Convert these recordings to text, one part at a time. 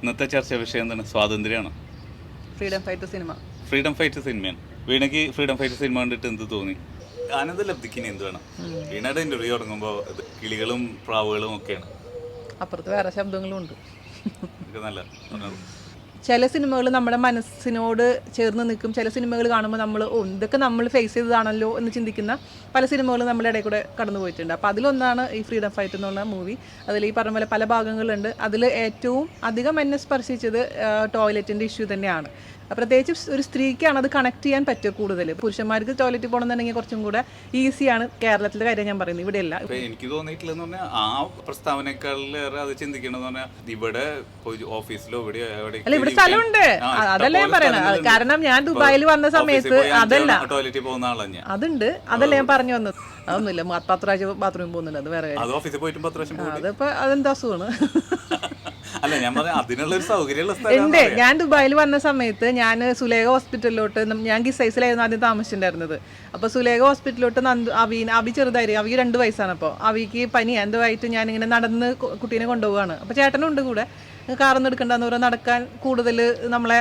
ഇന്നത്തെ ചർച്ചാ വിഷയം എന്താണ്? സ്വാതന്ത്ര്യമാണ്. Freedom Fighter cinema. Freedom Fighter സിനിമയാണ്. വീണയ്ക്ക് ഫ്രീഡം ഫൈറ്റർ സിനിമ കണ്ടിട്ട് എന്ത് തോന്നി? ആനന്ദ ലബ്ധിക്കിന് എന്ത് വേണം? വീണയുടെ ഇന്റർവ്യൂ തുടങ്ങുമ്പോൾ കിളികളും പ്രാവുകളും ഒക്കെയാണ്, അപ്പുറത്ത് വേറെ ശബ്ദങ്ങളും ഉണ്ട്. നല്ല ചില സിനിമകൾ നമ്മുടെ മനസ്സിനോട് ചേർന്ന് നിൽക്കും. ചില സിനിമകൾ കാണുമ്പോൾ നമ്മൾ ഇതൊക്കെ നമ്മൾ ഫേസ് ചെയ്തതാണല്ലോ എന്ന് ചിന്തിക്കുന്ന പല സിനിമകളും നമ്മുടെ ഇടയിൽ കൂടെ കടന്നു പോയിട്ടുണ്ട്. അപ്പോൾ അതിലൊന്നാണ് ഈ ഫ്രീഡം ഫൈറ്റ് എന്നുള്ള മൂവി. അതിൽ ഈ പറഞ്ഞ പോലെ പല ഭാഗങ്ങളുണ്ട്. അതിൽ ഏറ്റവും അധികം എന്നെ സ്പർശിച്ചത് ടോയ്ലറ്റിൻ്റെ ഇഷ്യൂ തന്നെയാണ്. പ്രത്യേകിച്ച് ഒരു സ്ത്രീക്കാണ് അത് കണക്ട് ചെയ്യാൻ പറ്റുക കൂടുതൽ. പുരുഷന്മാർക്ക് ടോയ്ലറ്റിൽ പോകണമെന്നുണ്ടെങ്കിൽ കുറച്ചും കൂടെ ഈസിയാണ്. കേരളത്തിലെ കാര്യം ഞാൻ പറയുന്നത്, ഇവിടെയല്ല. എനിക്ക് തോന്നിയിട്ടില്ലെന്ന് പറഞ്ഞാൽ ആ പ്രസ്താവനക്കാളിലേറെ അത് ചിന്തിക്കണമെന്ന് പറഞ്ഞാൽ ഇവിടെ ഓഫീസിലോ അല്ല, ഇവിടെ സ്ഥലമുണ്ട്. അതല്ല ഞാൻ പറയണത്. കാരണം ഞാൻ ദുബായിൽ വന്ന സമയത്ത് അതല്ല ടോയ്ലറ്റിൽ പോകുന്ന ആളാണ്. അതുണ്ട്, അതല്ല ഞാൻ പറഞ്ഞു വന്നത്. അതൊന്നുമില്ല, 10 പ്രാവശ്യം ബാത്റൂമിൽ പോകുന്നില്ല, അത് വേറെ കാര്യം. ഓഫീസിൽ പോയിട്ട് 10 പ്രാവശ്യം അതിപ്പോ അതെന്താ അസുഖമാണ്. അല്ല, ഞാൻ അതിനുള്ള ഒരു സൗകര്യമുള്ള ഉണ്ട്. ഞാൻ ദുബായിൽ വന്ന സമയത്ത് ഞാൻ സുലേഖ ഹോസ്പിറ്റലിലോട്ട്, ഞാൻ ഗിസൈസിലായിരുന്നു ആദ്യം താമസിച്ചിട്ടുണ്ടായിരുന്നത്. അപ്പോൾ സുലേഖ ഹോസ്പിറ്റലിലോട്ട് അവി ചെറുതായിരിക്കും, അവി 2 വയസ്സാണ്. അപ്പോൾ അവിക്ക് പനി എന്തോ ആയിട്ട് ഞാനിങ്ങനെ നടന്ന് കുട്ടീനെ കൊണ്ടുപോവുകയാണ്. അപ്പോൾ ചേട്ടനും ഉണ്ട് കൂടെ. കാറൊന്നും എടുക്കണ്ടെന്ന് പറഞ്ഞാൽ നടക്കാൻ കൂടുതൽ നമ്മളെ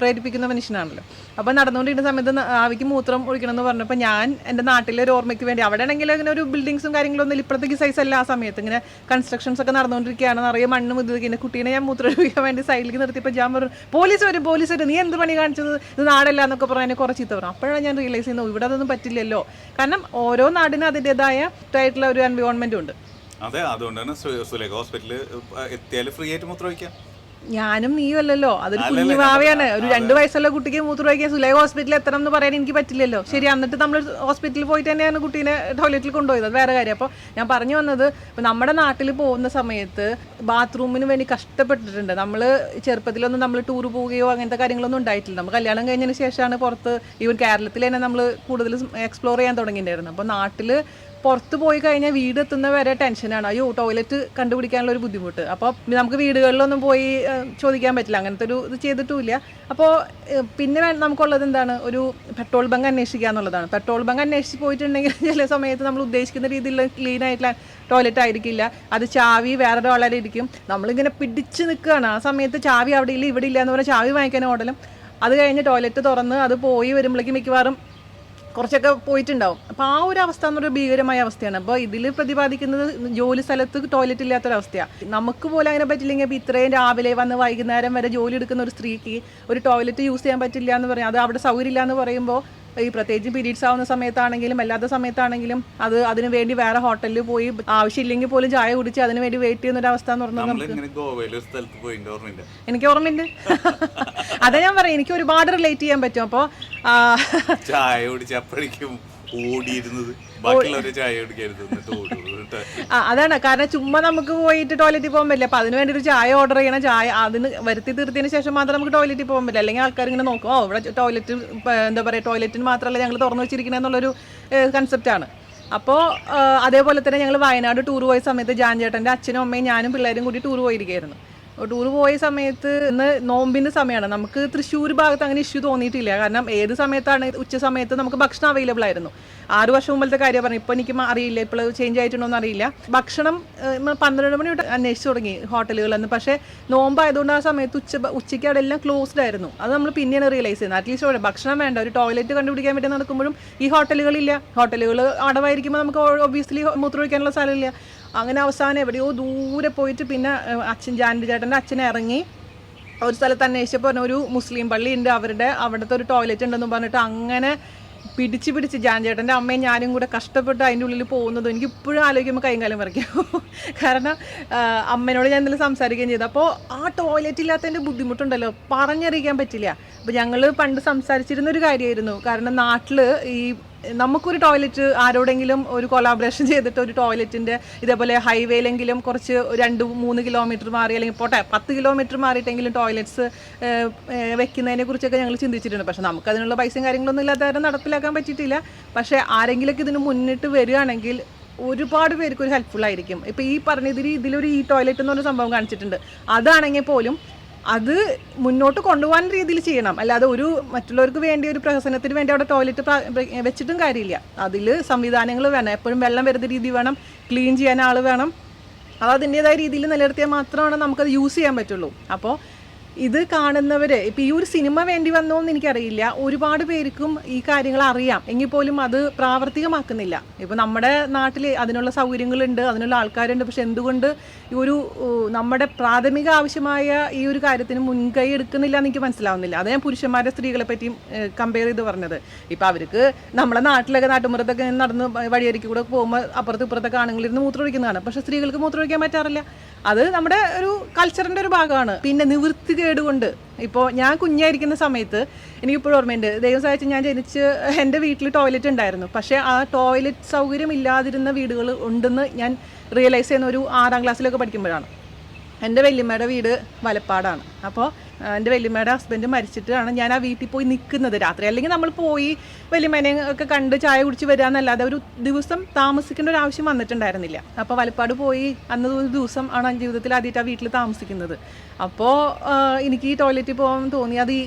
പ്രേരിപ്പിക്കുന്ന മനുഷ്യനാണല്ലോ. അപ്പോൾ നടന്നുകൊണ്ടിരിക്കുന്ന സമയത്ത് ആവിക്ക് മൂത്രം ഒഴിക്കണം എന്ന് പറഞ്ഞപ്പോൾ ഞാൻ എൻ്റെ നാട്ടിലെ ഒരു ഓർമ്മയ്ക്ക് വേണ്ടി, അവിടെ ആണെങ്കിൽ ഇങ്ങനെ ഒരു ബിൽഡിങ്സും കാര്യങ്ങളൊന്നും ഇപ്പോഴത്തേക്ക് സൈസ് അല്ല. ആ സമയത്ത് ഇങ്ങനെ കൺസ്ട്രക്ഷൻസ് ഒക്കെ നടന്നുകൊണ്ടിരിക്കുകയാണ്, നിറയെ മണ്ണ് മുതിർക്കുന്ന കുട്ടീനെ ഞാൻ മൂത്രം ഒഴിക്കാൻ വേണ്ടി സൈഡിലേക്ക് നിർത്തിയപ്പോൾ ഞാൻ പറഞ്ഞു, പോലീസ് വരും, നീ എന്ത് പണി കാണിച്ചത്, ഇത് നാടല്ല എന്നൊക്കെ പറഞ്ഞ് എന്നെ കുറച്ച് ചീത്ത പറഞ്ഞു. അപ്പോഴാണ് ഞാൻ റിയലൈസ് ചെയ്യുന്നത്, ഇവിടെ അതൊന്നും പറ്റില്ലല്ലോ. കാരണം ഓരോ നാടിനും അതിൻ്റെതായ ആയിട്ടുള്ള ഒരു എൻവയോൺമെൻറ്റും ഉണ്ട്. അതെ, അതുകൊണ്ടാണ് സുലേഖ ഹോസ്പിറ്റലിൽ എത്തിയാൽ ഫ്രീ ആയിട്ട് മൂത്രം ഒഴിക്കാം. ഞാനും നീയും അല്ലല്ലോ, അതൊരു കുഞ്ഞു ഭാവിയാണ്. ഒരു 2 വയസ്സുള്ള കുട്ടിക്ക് മൂത്രം ഒഴിക്കാൻ സുലേഖ ഹോസ്പിറ്റലിൽ എത്തണം എന്ന് പറയാൻ എനിക്ക് പറ്റില്ലല്ലോ. ശരി, എന്നിട്ട് നമ്മൾ ഹോസ്പിറ്റലിൽ പോയിട്ട് തന്നെയാണ് കുട്ടീനെ ടോയ്ലറ്റിൽ കൊണ്ടുപോയത്, അത് വേറെ കാര്യം. അപ്പോൾ ഞാൻ പറഞ്ഞു വന്നത്, ഇപ്പോൾ നമ്മുടെ നാട്ടിൽ പോകുന്ന സമയത്ത് ബാത്റൂമിന് വേണ്ടി കഷ്ടപ്പെട്ടിട്ടുണ്ട്. നമ്മൾ ചെറുപ്പത്തിലൊന്നും നമ്മൾ ടൂർ പോവുകയോ അങ്ങനത്തെ കാര്യങ്ങളൊന്നും ഉണ്ടായിട്ടില്ല. നമ്മൾ കല്യാണം കഴിഞ്ഞതിന് ശേഷമാണ് പുറത്ത്, ഈവൻ കേരളത്തിൽ തന്നെ നമ്മൾ കൂടുതൽ എക്സ്പ്ലോർ ചെയ്യാൻ തുടങ്ങിയിട്ടുണ്ടായിരുന്നു. അപ്പോൾ നാട്ടിൽ പുറത്ത് പോയി കഴിഞ്ഞാൽ വീടെത്തുന്ന വരെ ടെൻഷനാണ്. അയ്യോ, ടോയ്ലറ്റ് കണ്ടുപിടിക്കാനുള്ള ഒരു ബുദ്ധിമുട്ട്. അപ്പോൾ നമുക്ക് വീടുകളിലൊന്നും പോയി ചോദിക്കാൻ പറ്റില്ല, അങ്ങനത്തെ ഒരു ഇത് ചെയ്തിട്ടുമില്ല. അപ്പോൾ പിന്നെ നമുക്കുള്ളത് എന്താണ്, ഒരു പെട്രോൾ ബങ്ക് അന്വേഷിക്കുക എന്നുള്ളതാണ്. പെട്രോൾ ബങ്ക് അന്വേഷിച്ച് പോയിട്ടുണ്ടെങ്കിൽ ചില സമയത്ത് നമ്മൾ ഉദ്ദേശിക്കുന്ന രീതിയിൽ ക്ലീൻ ആയിട്ടുള്ള ടോയ്ലറ്റ് ആയിരിക്കില്ല. അത് ചാവി വേറൊരാളെ ഇരിക്കും. നമ്മളിങ്ങനെ പിടിച്ച് നിൽക്കുകയാണ്. ആ സമയത്ത് ചാവി അവിടെ ഇല്ല ഇവിടെ ഇല്ല എന്ന് പറഞ്ഞാൽ ചാവി വാങ്ങിക്കാൻ ഓടലും. അത് കഴിഞ്ഞ് ടോയ്ലറ്റ് തുറന്ന് അത് പോയി വരുമ്പോഴേക്കും മിക്കവാറും കുറച്ചൊക്കെ പോയിട്ടുണ്ടാവും. അപ്പോൾ ആ ഒരു അവസ്ഥ എന്നൊരു ഭീകരമായ അവസ്ഥയാണ്. അപ്പോൾ ഇതിൽ പ്രതിപാദിക്കുന്നത് ജോലി സ്ഥലത്ത് ടോയ്ലറ്റ് ഇല്ലാത്തൊരവസ്ഥയാണ്. നമുക്ക് പോലും അങ്ങനെ പറ്റില്ലെങ്കിൽ ഇപ്പോൾ ഇത്രയും രാവിലെ വന്ന് വൈകുന്നേരം വരെ ജോലി എടുക്കുന്ന ഒരു സ്ത്രീക്ക് ഒരു ടോയ്ലറ്റ് യൂസ് ചെയ്യാൻ പറ്റില്ല എന്ന് പറയാം. അത് അവിടെ സൗകര്യമില്ല എന്ന് പറയുമ്പോൾ, ഈ പ്രത്യേകിച്ച് പീരീഡ്സ് ആവുന്ന സമയത്താണെങ്കിലും അല്ലാത്ത സമയത്താണെങ്കിലും അതിന് വേണ്ടി വേറെ ഹോട്ടലിൽ പോയി ആവശ്യമില്ലെങ്കിൽ പോലും ചായ കുടിച്ച് അതിന് വേണ്ടി വെയിറ്റ് ചെയ്യുന്ന ഒരു അവസ്ഥ എന്ന് പറഞ്ഞാൽ എനിക്ക് ഓർമ്മയുണ്ട്. അതാ ഞാൻ പറയാം, എനിക്ക് ഒരുപാട് റിലേറ്റ് ചെയ്യാൻ പറ്റും. അപ്പോൾ ചായ കുടിച്ചപ്പോഴേക്കും ഓടിയിരുന്നത്, അതാണ് കാരണം. ചുമ്മാ നമുക്ക് പോയിട്ട് ടോയ്ലറ്റിൽ പോകാൻ പറ്റില്ല. അപ്പോൾ അതിന് വേണ്ടി ഒരു ചായ ഓർഡർ ചെയ്യണം. ചായ അതിന് വരുത്തി തീർത്തതിന് ശേഷം മാത്രം നമുക്ക് ടോയ്ലറ്റിൽ പോകാൻ പറ്റില്ല. അല്ലെങ്കിൽ ആൾക്കാർ ഇങ്ങനെ നോക്കും, ഇവിടെ ടോയ്ലറ്റ് എന്താ പറയുക, ടോയ്ലറ്റിന് മാത്രമല്ല ഞങ്ങൾ തുറന്നു വെച്ചിരിക്കണമെന്നുള്ളൊരു കൺസെപ്റ്റാണ്. അപ്പോൾ അതേപോലെ തന്നെ ഞങ്ങൾ വയനാട് ടൂർ പോയ സമയത്ത് ജാൻചേട്ടൻ്റെ അച്ഛനും അമ്മയും ഞാനും പിള്ളേരും കൂടി ടൂർ പോയിരിക്കുകയായിരുന്നു. ടൂർ പോയ സമയത്ത് ഇന്ന് നോമ്പിൻ്റെ സമയമാണ്. നമുക്ക് തൃശ്ശൂർ ഭാഗത്ത് അങ്ങനെ ഇഷ്യൂ തോന്നിയിട്ടില്ല. കാരണം ഏത് സമയത്താണ്, ഉച്ച സമയത്ത് നമുക്ക് ഭക്ഷണം അവൈലബിൾ ആയിരുന്നു. 6 വർഷം മുമ്പത്തെ കാര്യം പറഞ്ഞു, ഇപ്പോൾ എനിക്ക് അറിയില്ല, ഇപ്പോൾ ചേഞ്ച് ആയിട്ടുണ്ടോ എന്ന് അറിയില്ല. ഭക്ഷണം 12 മണി തൊട്ട് അന്വേഷിച്ച് തുടങ്ങി ഹോട്ടലുകളെന്ന്. പക്ഷേ നോമ്പായതുകൊണ്ട് ആ സമയത്ത് ഉച്ചയ്ക്ക് അവിടെ എല്ലാം ക്ലോസ്ഡ് ആയിരുന്നു. അത് നമ്മൾ പിന്നെയാണ് റിയലൈസ് ചെയ്യുന്നത്. അറ്റ്ലീസ്റ്റ് ഭക്ഷണം വേണ്ട, ഒരു ടോയ്ലറ്റ് കണ്ടുപിടിക്കാൻ വേണ്ടി നടക്കുമ്പോഴും ഈ ഹോട്ടലുകളില്ല. ഹോട്ടലുകൾ അടവായിരിക്കുമ്പോൾ നമുക്ക് ഒബ്വിയസ്ലി മൂത്രമൊഴിക്കാനുള്ള സ്ഥലമില്ല. അങ്ങനെ അവസാനം എവിടെയോ ദൂരെ പോയിട്ട് പിന്നെ ജാൻചേട്ടൻ്റെ അച്ഛനെ ഇറങ്ങി ഒരു സ്ഥലത്ത് അന്വേഷിച്ചപ്പോൾ പറഞ്ഞ ഒരു മുസ്ലിം പള്ളി ഉണ്ട്, അവിടുത്തെ ഒരു ടോയ്ലറ്റ് ഉണ്ടെന്ന് പറഞ്ഞിട്ട് അങ്ങനെ പിടിച്ച് ജാൻചേട്ടൻ്റെ അമ്മയും ഞാനും കൂടെ കഷ്ടപ്പെട്ട് അതിൻ്റെ ഉള്ളിൽ പോകുന്നത് എനിക്ക് ഇപ്പോഴും ആലോചിക്കുമ്പോൾ കൈയും കാലം വരയ്ക്കും. കാരണം അമ്മേനോട് ഞാൻ ഇന്നലെ സംസാരിക്കുകയും ചെയ്തു. അപ്പോൾ ആ ടോയ്ലറ്റ് ഇല്ലാത്തതിൻ്റെ ബുദ്ധിമുട്ടുണ്ടല്ലോ പറഞ്ഞറിയിക്കാൻ പറ്റില്ല. അപ്പോൾ ഞങ്ങൾ പണ്ട് സംസാരിച്ചിരുന്നൊരു കാര്യമായിരുന്നു. കാരണം നാട്ടിൽ ഈ നമുക്കൊരു ടോയ്ലറ്റ് ആരോടെങ്കിലും ഒരു കൊളാബറേഷൻ ചെയ്തിട്ട് ഒരു ടോയ്ലറ്റിൻ്റെ ഇതേപോലെ ഹൈവേയിലെങ്കിലും കുറച്ച് 2-3 കിലോമീറ്റർ മാറി, അല്ലെങ്കിൽ പോട്ടെ 10 കിലോമീറ്റർ മാറിയിട്ടെങ്കിലും ടോയ്ലറ്റ്സ് വെക്കുന്നതിനെ കുറിച്ചൊക്കെ ഞങ്ങൾ ചിന്തിച്ചിട്ടുണ്ട്. പക്ഷേ നമുക്കതിനുള്ള പൈസയും കാര്യങ്ങളൊന്നും ഇല്ലാത്ത കാരണം നടപ്പിലാക്കാൻ പറ്റിയിട്ടില്ല. പക്ഷേ ആരെങ്കിലുമൊക്കെ ഇതിന് മുന്നിട്ട് വരികയാണെങ്കിൽ ഒരുപാട് പേർക്ക് ഒരു ഹെൽപ്ഫുൾ ആയിരിക്കും. ഇപ്പോൾ ഈ ഇതിലൊരു ഈ ടോയ്ലറ്റ് എന്ന് പറഞ്ഞ സംഭവം കാണിച്ചിട്ടുണ്ട്. അതാണെങ്കിൽ പോലും അത് മുന്നോട്ട് കൊണ്ടുപോകാൻ രീതിയിൽ ചെയ്യണം. അല്ലാതെ ഒരു മറ്റുള്ളവർക്ക് വേണ്ടി ഒരു പ്രഹസനത്തിന് വേണ്ടി അവിടെ ടോയ്ലറ്റ് വെച്ചിട്ടും കാര്യമില്ല. അതിൽ സംവിധാനങ്ങൾ വേണം. എപ്പോഴും വെള്ളം വരുന്ന രീതി വേണം, ക്ലീൻ ചെയ്യാൻ ആൾ വേണം. അത് അതിൻ്റെതായ രീതിയിൽ നിലനിർത്തിയാൽ മാത്രമാണ് നമുക്കത് യൂസ് ചെയ്യാൻ പറ്റുള്ളൂ. അപ്പോൾ ഇത് കാണുന്നവർ ഇപ്പോൾ ഈ ഒരു സിനിമ വേണ്ടി വന്നോ എന്ന് എനിക്കറിയില്ല, ഒരുപാട് പേർക്കും ഈ കാര്യങ്ങൾ അറിയാം എങ്കിൽ പോലും അത് പ്രാവർത്തികമാക്കുന്നില്ല. ഇപ്പോൾ നമ്മുടെ നാട്ടിൽ അതിനുള്ള സൗകര്യങ്ങളുണ്ട്, അതിനുള്ള ആൾക്കാരുണ്ട്, പക്ഷെ എന്തുകൊണ്ട് ഈ ഒരു നമ്മുടെ പ്രാഥമിക ആവശ്യമായ ഈ ഒരു കാര്യത്തിന് മുൻകൈ എടുക്കുന്നില്ല എന്ന് എനിക്ക് മനസ്സിലാവുന്നില്ല. അത് ഞാൻ പുരുഷന്മാരെ സ്ത്രീകളെ പറ്റിയും കമ്പയർ ചെയ്ത് പറഞ്ഞത്. ഇപ്പോൾ അവർക്ക് നമ്മുടെ നാട്ടിലൊക്കെ നാട്ടുമ്പുറത്തൊക്കെ നടന്ന് വഴിയരിക്ക് കൂടെ പോകുമ്പോൾ അപ്പുറത്ത് ഇപ്പുറത്തൊക്കെ ആണുങ്ങളിരുന്ന് മൂത്രമൊഴിക്കുന്നതാണ്, പക്ഷേ സ്ത്രീകൾക്ക് മൂത്രമൊഴിക്കാൻ പറ്റാറില്ല. അത് നമ്മുടെ ഒരു കൾച്ചറിൻ്റെ ഒരു ഭാഗമാണ്. പിന്നെ നിവൃത്തികേട് കൊണ്ട് ഇപ്പോൾ ഞാൻ കുഞ്ഞായിരിക്കുന്ന സമയത്ത് എനിക്കിപ്പോഴും ഓർമ്മയുണ്ട്, ദൈവം സഹായിച്ച് ഞാൻ ജനിച്ച് എൻ്റെ വീട്ടിൽ ടോയ്ലറ്റ് ഉണ്ടായിരുന്നു, പക്ഷേ ആ ടോയ്ലറ്റ് സൗകര്യം ഇല്ലാതിരുന്ന വീടുകൾ ഉണ്ടെന്ന് ഞാൻ റിയലൈസ് ചെയ്യുന്ന ഒരു 6ാം ക്ലാസ്സിലൊക്കെ പഠിക്കുമ്പോഴാണ്. എൻ്റെ വല്യമ്മയുടെ വീട് വലപ്പാടാണ്. അപ്പോൾ എൻ്റെ വല്യമ്മയുടെ ഹസ്ബൻഡ് മരിച്ചിട്ടാണ് ഞാൻ ആ വീട്ടിൽ പോയി നിൽക്കുന്നത് രാത്രി. അല്ലെങ്കിൽ നമ്മൾ പോയി വല്യമ്മേനെ ഒക്കെ കണ്ട് ചായ കുടിച്ച് വരിക എന്നല്ലാതെ ഒരു ദിവസം താമസിക്കേണ്ട ഒരു ആവശ്യം വന്നിട്ടുണ്ടായിരുന്നില്ല. അപ്പോൾ വലപ്പാട് പോയി അന്ന് ഒരു ദിവസം ആണ് ജീവിതത്തിൽ ആദ്യമായിട്ട് ആ വീട്ടിൽ താമസിക്കുന്നത്. അപ്പോൾ എനിക്ക് ഈ ടോയ്ലറ്റിൽ പോകാൻ തോന്നി. അത് ഈ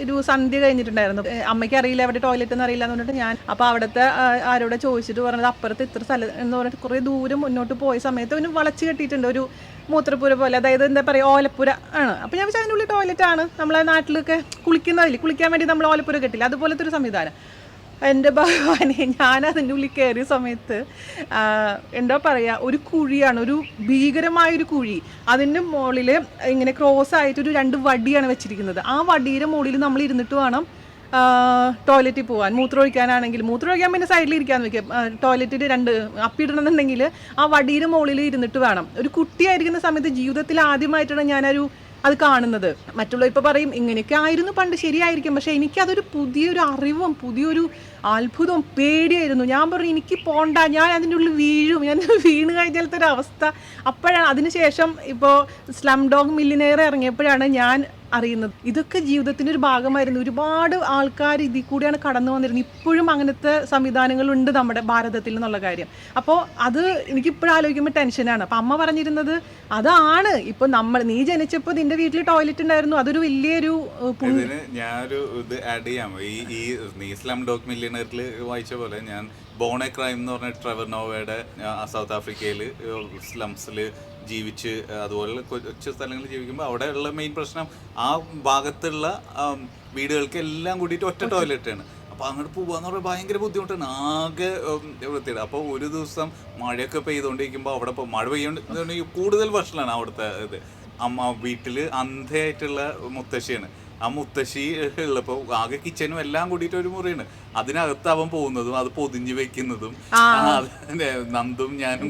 ഒരു സന്ധ്യ കഴിഞ്ഞിട്ടുണ്ടായിരുന്നു. അമ്മയ്ക്ക് അറിയില്ല അവിടെ ടോയ്ലറ്റ് എന്ന് അറിയില്ല എന്ന് പറഞ്ഞിട്ട് ഞാൻ അപ്പോൾ അവിടുത്തെ ആരോടെ ചോദിച്ചിട്ട് പറഞ്ഞത് അപ്പുറത്ത് ഇത്ര സ്ഥലം എന്ന് പറഞ്ഞിട്ട് കുറേ ദൂരം മുന്നോട്ട് പോയ സമയത്ത് അവന് വളച്ച് കെട്ടിയിട്ടുണ്ട്, ഒരു മൂത്രപ്പുര പോലെ, അതായത് എന്താ പറയുക ഓലപ്പുര ആണ്. അപ്പോൾ ഞാൻ വെച്ചാൽ അതിനുള്ളിൽ ടോയ്ലറ്റ് ആണ്. നമ്മളെ നാട്ടിലൊക്കെ കുളിക്കാൻ വേണ്ടി നമ്മൾ ഓലപ്പുര കെട്ടില്ല, അതുപോലത്തെ ഒരു സംവിധാനം. എൻ്റെ ഭഗവാനെ, ഞാൻ അതിൻ്റെ ഉള്ളിൽ കയറിയ സമയത്ത് എന്താ പറയുക, ഒരു കുഴിയാണ്, ഒരു ഭീകരമായൊരു കുഴി. അതിൻ്റെ മുകളിൽ ഇങ്ങനെ ക്രോസ് ആയിട്ടൊരു 2 വടിയാണ് വെച്ചിരിക്കുന്നത്. ആ വടിയുടെ മുകളിൽ നമ്മൾ ഇരുന്നിട്ട് വേണം ടോയ്ലറ്റിൽ പോകാൻ. മൂത്രമൊഴിക്കാനാണെങ്കിൽ മൂത്രമൊഴിക്കാൻ പിന്നെ സൈഡിൽ ഇരിക്കാമെന്ന് വെക്കാം. ടോയ്ലറ്റിൽ 2 അപ്പിടണമെന്നുണ്ടെങ്കിൽ ആ വടിയുടെ മുകളിൽ ഇരുന്നിട്ട് വേണം. ഒരു കുട്ടിയായിരിക്കുന്ന സമയത്ത് ജീവിതത്തിൽ ആദ്യമായിട്ടാണ് ഞാനൊരു അത് കാണുന്നത്. മറ്റുള്ള ഇപ്പോൾ പറയും ഇങ്ങനെയൊക്കെ ആയിരുന്നു പണ്ട്, ശരിയായിരിക്കും, പക്ഷേ എനിക്കതൊരു പുതിയൊരു അറിവും പുതിയൊരു അത്ഭുതവും പേടിയായിരുന്നു. ഞാൻ പറഞ്ഞു എനിക്ക് പോണ്ട, ഞാൻ അതിൻ്റെ ഉള്ളിൽ വീഴും, ഞാൻ വീണ് കഴിഞ്ഞാലത്തെ ഒരു അവസ്ഥ. അപ്പോഴാണ് അതിനുശേഷം ഇപ്പോൾ സ്ലം ഡോഗ് മില്ലിയനെയർ ഇറങ്ങിയപ്പോഴാണ് ഞാൻ അറിയുന്നത് ഇതൊക്കെ ജീവിതത്തിൻ്റെ ഒരു ഭാഗമായിരുന്നു. ഒരുപാട് ആൾക്കാർ ഇതിൽ കൂടിയാണ് കടന്നു വന്നിരുന്നത്. ഇപ്പോഴും അങ്ങനത്തെ സംവിധാനങ്ങളുണ്ട് നമ്മുടെ ഭാരതത്തിൽ എന്നുള്ള കാര്യം. അപ്പോൾ അത് എനിക്കിപ്പോഴും ആലോചിക്കുമ്പോൾ ടെൻഷനാണ്. അപ്പം അമ്മ പറഞ്ഞിരുന്നത് അതാണ്. ഇപ്പോൾ നീ ജനിച്ചപ്പോൾ നിന്റെ വീട്ടിൽ ടോയ്ലറ്റ് ഉണ്ടായിരുന്നു, അതൊരു വലിയൊരു ഞാനൊരു ഇത് ആഡ് ചെയ്യാം. ഈ നീ സ്ലം ഡോഗ് മില്യണറിൽ വായിച്ച പോലെ ഞാൻ ബോൺ എ ക്രൈം എന്ന് പറഞ്ഞ ട്രെവർ നോവയുടെ സൗത്ത് ആഫ്രിക്കയിൽ സ്ലംസിൽ ജീവിച്ച് അതുപോലെ കൊച്ചു സ്ഥലങ്ങളിൽ ജീവിക്കുമ്പോൾ അവിടെയുള്ള മെയിൻ പ്രശ്നം ആ ഭാഗത്തുള്ള വീടുകൾക്ക് എല്ലാം കൂടിയിട്ട് ഒറ്റ ടോയ്ലറ്റാണ്. അപ്പോൾ അങ്ങോട്ട് പോകാന്ന് പറഞ്ഞാൽ ഭയങ്കര ബുദ്ധിമുട്ടാണ്, ആകെ വൃത്തിയുടെ. അപ്പോൾ ഒരു ദിവസം മഴയൊക്കെ പെയ്തുകൊണ്ടിരിക്കുമ്പോൾ അവിടെ മഴ പെയ്യുന്നുണ്ടെങ്കിൽ കൂടുതൽ പ്രശ്നമാണ് അവിടുത്തെ ഇത്. അമ്മ വീട്ടിൽ അന്ധയായിട്ടുള്ള മുത്തശ്ശിയാണ്. ആ മുത്തശ്ശി ഉള്ളപ്പോൾ ആകെ കിച്ചനും എല്ലാം കൂടിയിട്ട് ഒരു മുറിയാണ്. അതിനകത്ത് അവൻ പോകുന്നതും അത് പൊതിഞ്ഞു വെക്കുന്നതും നന്ദും ഞാനും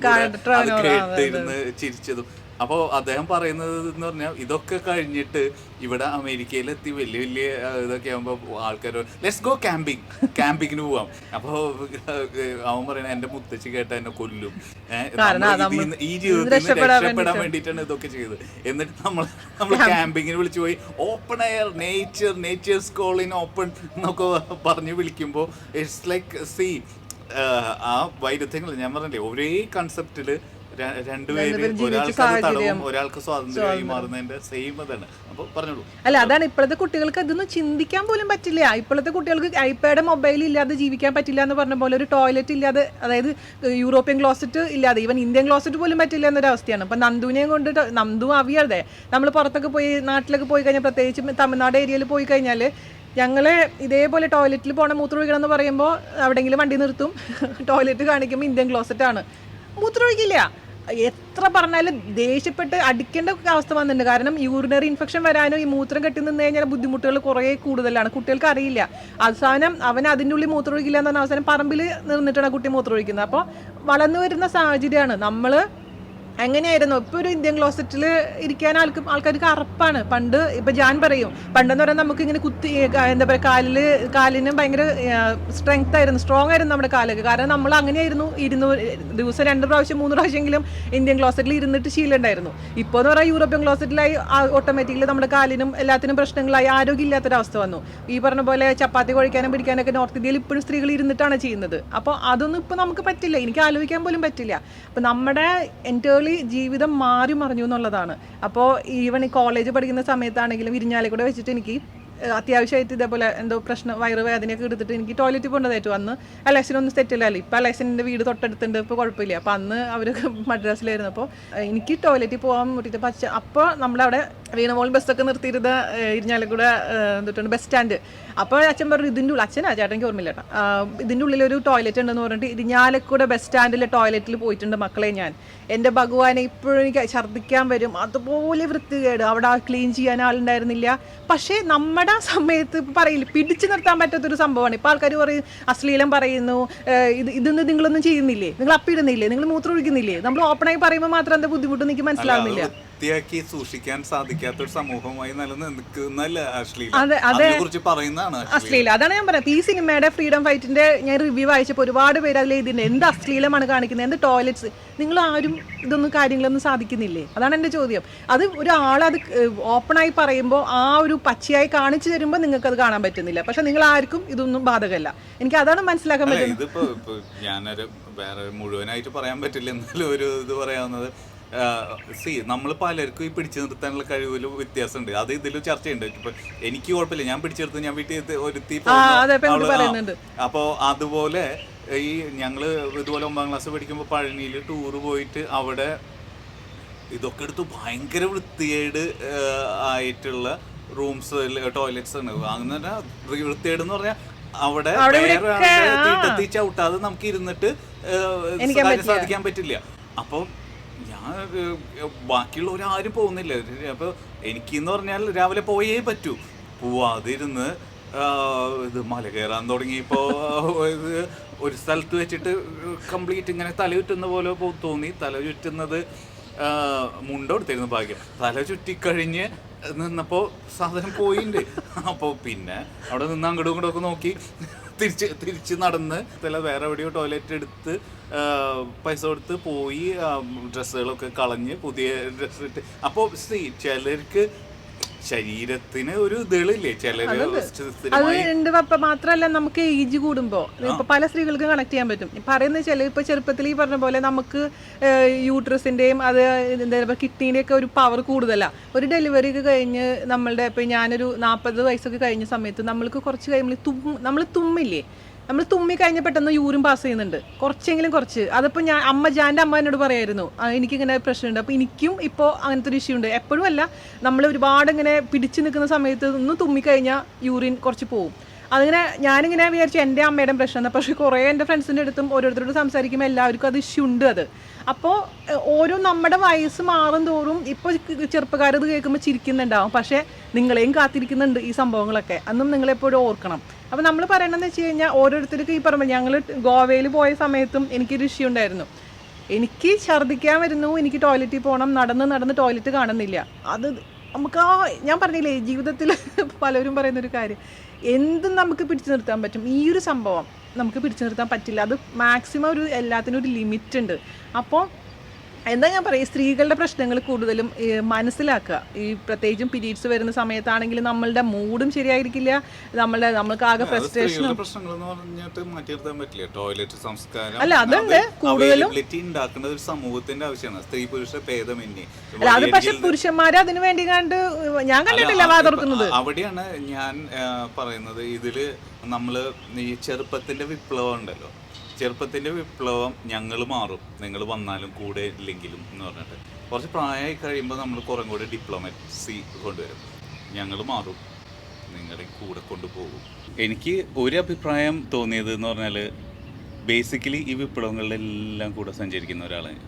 അത് കേട്ടിരുന്ന് ചിരിച്ചതും. അപ്പോൾ അദ്ദേഹം പറയുന്നത് എന്ന് പറഞ്ഞാൽ ഇതൊക്കെ കഴിഞ്ഞിട്ട് ഇവിടെ അമേരിക്കയിലെത്തി വലിയ വലിയ ഇതൊക്കെ ആകുമ്പോൾ ആൾക്കാർ ലെറ്റ്സ് ഗോ ക്യാമ്പിങ്ങിന് പോവാം. അപ്പോൾ അവൻ പറയുന്നത് എൻ്റെ മുത്തച്ഛി കേട്ട എന്നെ കൊല്ലും, ഈ ജീവിതത്തിൽ രക്ഷപ്പെടാൻ വേണ്ടിയിട്ടാണ് ഇതൊക്കെ ചെയ്തത്. എന്നിട്ട് നമ്മൾ ക്യാമ്പിങ്ങിന് വിളിച്ചു പോയി open air nature school in open എന്നൊക്കെ പറഞ്ഞ് വിളിക്കുമ്പോൾ ഇറ്റ്സ് ലൈക്ക് സീ ആ വൈരുദ്ധ്യങ്ങൾ ഞാൻ പറഞ്ഞില്ലേ, ഒരേ കൺസെപ്റ്റില് രണ്ടുപേരും ഒരാൾക്ക് തടവും ഒരാൾക്ക് സ്വാതന്ത്ര്യമായി മാറുന്നതിന്റെ സെയിം അതാണ്. അപ്പോൾ പറഞ്ഞോളൂ. അല്ല, അതാണ് ഇപ്പോഴത്തെ കുട്ടികൾക്ക് അതൊന്നും ചിന്തിക്കാൻ പോലും പറ്റില്ല. ഇപ്പോഴത്തെ കുട്ടികൾക്ക് ഐപാഡ് മൊബൈൽ ഇല്ലാതെ ജീവിക്കാൻ പറ്റില്ല എന്ന് പറഞ്ഞ പോലെ ഒരു ടോയ്ലറ്റ് ഇല്ലാതെ, അതായത് യൂറോപ്യൻ ക്ലോസറ്റ് ഇല്ലാതെ, ഈവൻ ഇന്ത്യൻ ക്ലോസറ്റ് പോലും പറ്റില്ല എന്നൊരവസ്ഥയാണ്. ഇപ്പം നന്ദുവിനെയും കൊണ്ട് നന്ദു അവിയാതെ നമ്മൾ പുറത്തൊക്കെ പോയി നാട്ടിലൊക്കെ പോയി കഴിഞ്ഞാൽ, പ്രത്യേകിച്ച് തമിഴ്നാട് ഏരിയയിൽ പോയി കഴിഞ്ഞാൽ ഞങ്ങൾ ഇതേപോലെ ടോയ്ലറ്റിൽ പോകണം മൂത്രമൊഴിക്കണം എന്ന് പറയുമ്പോൾ എവിടെയെങ്കിലും വണ്ടി നിർത്തും. ടോയ്ലറ്റ് കാണിക്കുമ്പോൾ ഇന്ത്യൻ ക്ലോസറ്റാണ്, മൂത്രമൊഴിക്കില്ല. എത്ര പറഞ്ഞാലും ദേഷ്യപ്പെട്ട് അടിക്കേണ്ട അവസ്ഥ വന്നിട്ടുണ്ട്. കാരണം യൂറിനറി ഇൻഫെക്ഷൻ വരാനും ഈ മൂത്രം കെട്ടി നിന്ന് കഴിഞ്ഞാൽ ബുദ്ധിമുട്ടുകൾ കുറേ കൂടുതലാണ്. കുട്ടികൾക്ക് അറിയില്ല. അവസാനം അവൻ അതിൻ്റെ ഉള്ളിൽ മൂത്രമൊഴിക്കില്ല എന്ന് പറഞ്ഞാൽ അവസാനം പറമ്പിൽ നിന്നിട്ടാണ് കുട്ടി മൂത്രമൊഴിക്കുന്നത്. അപ്പോൾ വളർന്നു വരുന്ന സാഹചര്യമാണ്. നമ്മൾ എങ്ങനെയായിരുന്നു ഇപ്പോൾ ഒരു ഇന്ത്യൻ ക്ലോസറ്റിൽ ഇരിക്കാൻ ആൾക്കാർക്ക് അറപ്പാണ്. പണ്ട് ഇപ്പം ഞാൻ പറയും, പണ്ടെന്ന് പറയുന്നത് നമുക്ക് ഇങ്ങനെ കുത്തി എന്താ പറയുക, കാലിന് ഭയങ്കര സ്ട്രോങ് ആയിരുന്നു നമ്മുടെ കാലൊക്കെ. കാരണം നമ്മൾ അങ്ങനെയായിരുന്നു, ദിവസം 2 പ്രാവശ്യം 3 പ്രാവശ്യമെങ്കിലും ഇന്ത്യൻ ക്ലോസറ്റിൽ ഇരുന്നിട്ട് ശീലമുണ്ടായിരുന്നു. ഇപ്പോൾ എന്ന് പറഞ്ഞാൽ യൂറോപ്യൻ ക്ലോസറ്റിലായി ഓട്ടോമാറ്റിക്കലി നമ്മുടെ കാലിനും എല്ലാത്തിനും പ്രശ്നങ്ങളായി, ആരോഗ്യമില്ലാത്തൊരവസ്ഥ വന്നു. ഈ പറഞ്ഞ പോലെ ചപ്പാത്തി കുഴയ്ക്കാനും പിടിക്കാനൊക്കെ നോർത്ത് ഇന്ത്യയിൽ ഇപ്പോഴും സ്ത്രീകൾ ഇരുന്നിട്ടാണ് ചെയ്യുന്നത്. അപ്പോൾ അതൊന്നും ഇപ്പോൾ നമുക്ക് പറ്റില്ല, എനിക്ക് ആലോചിക്കാൻ പോലും പറ്റില്ല. അപ്പോൾ നമ്മുടെ ജീവിതം മാറി മറിഞ്ഞു എന്നുള്ളതാണ്. അപ്പോൾ ഈവൻ ഈ കോളേജ് പഠിക്കുന്ന സമയത്താണെങ്കിലും ഇരിഞ്ഞാലക്കുട വെച്ചിട്ട് എനിക്ക് അത്യാവശ്യമായിട്ട് ഇതേപോലെ എന്തോ പ്രശ്നം വയറുവേദനയൊക്കെ എടുത്തിട്ട് എനിക്ക് ടോയ്ലറ്റിൽ പോകേണ്ടതായിട്ടു. അന്ന് അലക്സിനൊന്നും സെറ്റില്ലല്ലോ. ഇപ്പം അലക്സിൻ്റെ വീട് തൊട്ടടുത്തുണ്ട്, ഇപ്പോൾ കുഴപ്പമില്ല. അപ്പോൾ അന്ന് അവർ മദ്രാസിലായിരുന്നു. അപ്പോൾ എനിക്ക് ടോയ്ലറ്റിൽ പോകാൻ മുട്ടിയിട്ട് പക്ഷേ അപ്പോൾ നമ്മളവിടെ വീണമോൾ ബസ്സൊക്കെ നിർത്തിയിരുന്ന ഇരിഞ്ഞാലക്കുട എന്തിട്ടുണ്ട് ബസ് സ്റ്റാൻഡ്. അപ്പോൾ അച്ഛൻ പറഞ്ഞു ഇതിൻ്റെ ഉള്ളിൽ, അച്ഛനാ ചേട്ടനിക്ക് ഓർമ്മയില്ല കേട്ടോ, ഇതിൻ്റെ ഉള്ളിലൊരു ടോയ്ലറ്റ് ഉണ്ടെന്ന് പറഞ്ഞിട്ട് ഇരിഞ്ഞാലക്കുട ബസ് സ്റ്റാൻഡിലെ ടോയ്ലറ്റിൽ പോയിട്ടുണ്ട് മക്കളെ ഞാൻ. എൻ്റെ ഭഗവാനെ ഇപ്പോഴും എനിക്ക് ഛർദ്ദിക്കാൻ വരും, അതുപോലെ വൃത്തികേട്. അവിടെ ക്ലീൻ ചെയ്യാൻ ആളുണ്ടായിരുന്നില്ല. പക്ഷേ നമ്മുടെ സമയത്ത് പറയില്ല, പിടിച്ചു നിർത്താൻ പറ്റാത്തൊരു സംഭവമാണ്. ഇപ്പോൾ ആൾക്കാർ പറയും അശ്ലീലം പറയുന്നു, ഇതൊന്നും നിങ്ങളൊന്നും ചെയ്യുന്നില്ലേ, നിങ്ങൾ അപ്പിടുന്നില്ലേ, നിങ്ങൾ മൂത്രം ഒഴിക്കുന്നില്ലേ. നമ്മൾ ഓപ്പണായി പറയുമ്പോൾ മാത്രം എന്താ ബുദ്ധിമുട്ട് എനിക്ക് മനസ്സിലാവുന്നില്ല. വൃത്തിയാക്കി സൂക്ഷിക്കാൻ സാധിക്കാത്തൊരു സമൂഹമായി നിലനിൽക്കുന്നല്ല അശ്ലീലം കുറിച്ച് പറയുന്നതാണ് അശ്ലീലം. അതാണ് ഞാൻ പറയുന്നത്. ഈ സിനിമയുടെ ഫ്രീഡം ഫൈറ്റിന്റെ ഞാൻ റിവ്യൂ വായിച്ചപ്പോൾ ഒരുപാട് പേര് അതിൽ ഇതിന്റെ എന്ത് അശ്ലീലമാണ് കാണിക്കുന്നത്, എന്ത് ടോയ്ലറ്റ്സ്, നിങ്ങൾ ആരും ഇതൊന്നും കാര്യങ്ങളൊന്നും സാധിക്കുന്നില്ലേ, അതാണ് എൻ്റെ ചോദ്യം. അത് ഒരാളത് ഓപ്പണായി പറയുമ്പോൾ ആ ഒരു പച്ചയായി കാണിച്ചു തരുമ്പോൾ നിങ്ങൾക്ക് അത് കാണാൻ പറ്റുന്നില്ല. പക്ഷെ നിങ്ങൾ ആർക്കും ഇതൊന്നും ബാധകമല്ല. എനിക്ക് അതാണ് മനസ്സിലാക്കാൻ പറ്റുന്നത്. ഇതിപ്പോ ഞാനൊരു വേറെ മുഴുവനായിട്ട് പറയാൻ പറ്റില്ല, എന്നാലും ഒരു ഇത് പറയാവുന്നത്, നമ്മൾ പലർക്കും ഈ പിടിച്ചു നിർത്താനുള്ള കഴിവിൽ വ്യത്യാസമുണ്ട്. അത് ഇതിൽ ചർച്ചയുണ്ട്. ഇപ്പൊ എനിക്ക് കുഴപ്പമില്ല, ഞാൻ പിടിച്ചെടുത്ത് ഞാൻ വീട്ടിൽ ഒരുത്തി. അപ്പോൾ അതുപോലെ ഈ ഞങ്ങള് ഇതുപോലെ 9ാം ക്ലാസ് പഠിക്കുമ്പോൾ പഴനിയിൽ ടൂറ് പോയിട്ട് അവിടെ ഇതൊക്കെ എടുത്ത് ഭയങ്കര വൃത്തികേട് ആയിട്ടുള്ള റൂംസ് ടോയ്ലറ്റ്സ് ആണ്. അങ്ങനെ വൃത്തികേട് എന്ന് പറഞ്ഞാൽ അവിടെ തീട്ടത്തി ചവിട്ടാതെ നമുക്ക് ഇരുന്നിട്ട് സാധിക്കാൻ പറ്റില്ല. അപ്പോൾ ഞാൻ ബാക്കിയുള്ളവരാരും പോകുന്നില്ല. അപ്പോൾ എനിക്കെന്ന് പറഞ്ഞാൽ രാവിലെ പോയേ പറ്റൂ. പോവാതിരുന്ന് ഇത് മല കയറാൻ തുടങ്ങിയപ്പോൾ ഇത് ഒരു സ്ഥലത്ത് വെച്ചിട്ട് കംപ്ലീറ്റ് ഇങ്ങനെ തല ചുറ്റുന്ന പോലെ തോന്നി. തല ചുറ്റുന്നത് മുണ്ടെടുത്തിരുന്നു ഭാഗ്യം. തല ചുറ്റിക്കഴിഞ്ഞ് നിന്നപ്പോൾ സാധനം പോയിട്ടുണ്ട്. അപ്പോൾ പിന്നെ അവിടെ നിന്ന് അങ്ങോട്ടും ഇങ്ങോട്ടൊക്കെ നോക്കി തിരിച്ച് നടന്ന് വേറെ എവിടെയോ ടോയ്ലറ്റ് എടുത്ത് പൈസ കൊടുത്ത് പോയി ഡ്രസ്സുകളൊക്കെ കളഞ്ഞ് പുതിയ ഡ്രസ്സ് ഇട്ട്. അപ്പോൾ ചിലർക്ക് ശരീരത്തിന് ഒരു ഇതളില്ലേ, ചിലര് അത് ഉണ്ട്. മാത്രമല്ല നമുക്ക് ഏജ് കൂടുമ്പോൾ ഇപ്പൊ പല സ്ത്രീകൾക്കും കണക്ട് ചെയ്യാൻ പറ്റും. പറയുന്ന വെച്ചാൽ ഇപ്പൊ ചെറുപ്പത്തിൽ ഈ പറഞ്ഞ പോലെ നമുക്ക് യൂട്രസിന്റെയും അത് എന്താ പറയുക കിഡ്നിയുടെ ഒക്കെ ഒരു പവർ കൂടുതലാണ്. ഒരു ഡെലിവറി ഒക്കെ കഴിഞ്ഞ് നമ്മളുടെ ഇപ്പൊ ഞാനൊരു 40 വയസ്സൊക്കെ കഴിഞ്ഞ സമയത്ത് നമ്മൾക്ക് കുറച്ച് കഴിയുമ്പോൾ നമ്മൾ തുമ്മില്ലേ, നമ്മൾ തുമ്മി കഴിഞ്ഞ പെട്ടെന്ന് യൂറിൻ പാസ് ചെയ്യുന്നുണ്ട് കുറച്ചെങ്കിലും കുറച്ച്. അതിപ്പോൾ ജാൻ്റെ അമ്മ എന്നോട് പറയായിരുന്നു എനിക്കിങ്ങനെ പ്രശ്നമുണ്ട്. അപ്പോൾ എനിക്കും ഇപ്പോൾ അങ്ങനത്തെ ഒരു ഇഷ്യൂ ഉണ്ട്. എപ്പോഴും അല്ല, നമ്മൾ ഒരുപാട് ഇങ്ങനെ പിടിച്ചു നിൽക്കുന്ന സമയത്ത് ഒന്ന് തുമ്മിക്കഴിഞ്ഞാൽ യൂറിൻ കുറച്ച് പോകും. അതിങ്ങനെ ഞാനിങ്ങനെ വിചാരിച്ചു എൻ്റെ അമ്മയുടെ പ്രശ്നം. പക്ഷേ കുറേ എൻ്റെ ഫ്രണ്ട്സിൻ്റെ അടുത്തും ഓരോരുത്തരോട് സംസാരിക്കുമ്പോൾ എല്ലാവർക്കും അത് ഇഷ്യൂ ഉണ്ട്. അത് അപ്പോൾ ഓരോ നമ്മുടെ വയസ്സ് മാറും തോറും ഇപ്പോൾ ചെറുപ്പക്കാരത് കേൾക്കുമ്പോൾ ചിരിക്കുന്നുണ്ടാവും, പക്ഷേ നിങ്ങളെയും കാത്തിരിക്കുന്നുണ്ട് ഈ സംഭവങ്ങളൊക്കെ. അന്നും നിങ്ങളെപ്പോഴും ഓർക്കണം. അപ്പോൾ നമ്മൾ പറയണമെന്ന് വെച്ച് കഴിഞ്ഞാൽ ഓരോരുത്തർക്കും ഈ പറയുമ്പോൾ ഞങ്ങൾ ഗോവയിൽ പോയ സമയത്തും എനിക്കൊരു ഇഷ്യൂ ഉണ്ടായിരുന്നു. എനിക്ക് ഛർദ്ദിക്കാൻ വരുന്നു, എനിക്ക് ടോയ്ലറ്റിൽ പോകണം, നടന്ന് ടോയ്ലറ്റ് കാണുന്നില്ല. അത് നമുക്ക് ഞാൻ പറഞ്ഞില്ലേ ജീവിതത്തിൽ പലരും പറയുന്നൊരു കാര്യം, എന്തും നമുക്ക് പിടിച്ചു നിർത്താൻ പറ്റും. ഈ ഒരു സംഭവം നമുക്ക് പിടിച്ചു നിർത്താൻ പറ്റില്ല. അത് മാക്സിമം എല്ലാത്തിനും ഒരു ലിമിറ്റ് ഉണ്ട്. അപ്പോൾ എന്താ ഞാൻ പറയുക, സ്ത്രീകളുടെ പ്രശ്നങ്ങൾ കൂടുതലും മനസ്സിലാക്കുക. ഈ പ്രത്യേകിച്ചും പീരീഡ്സ് വരുന്ന സമയത്താണെങ്കിൽ നമ്മളുടെ മൂഡും ശരിയായിരിക്കില്ല, നമ്മൾക്ക് ആകെ ഫ്രസ്ട്രേഷനും അല്ല അതുണ്ട് കൂടുതലും. സമൂഹത്തിന്റെ ആവശ്യമാണ് സ്ത്രീ പുരുഷ ഭേദമന്യേ. അല്ല അത് പക്ഷെ പുരുഷന്മാരെ അതിനു വേണ്ടി കണ്ട് ഞാൻ കണ്ടിട്ടില്ല വാതുറക്കുന്നത്. അവിടെയാണ് ഞാൻ പറയുന്നത്, ഇതില് നമ്മള് ഈ ചെറുപ്പത്തിന്റെ വിപ്ലവം ഉണ്ടല്ലോ, ചെറുപ്പത്തിൻ്റെ വിപ്ലവം ഞങ്ങൾ മാറും നിങ്ങൾ വന്നാലും കൂടെ ഇല്ലെങ്കിലും എന്ന് പറഞ്ഞിട്ട് കുറച്ച് പ്രായമായി കഴിയുമ്പോൾ നമ്മൾ കുറേ കൂടി ഡിപ്ലോമസി കൊണ്ടുവരും. ഞങ്ങൾ മാറും, നിങ്ങളെ കൂടെ കൊണ്ടുപോകും. എനിക്ക് ഒരു അഭിപ്രായം തോന്നിയത് എന്ന് പറഞ്ഞാൽ ബേസിക്കലി ഈ വിപ്ലവങ്ങളിലെല്ലാം കൂടെ സഞ്ചരിക്കുന്ന ഒരാളാണ്.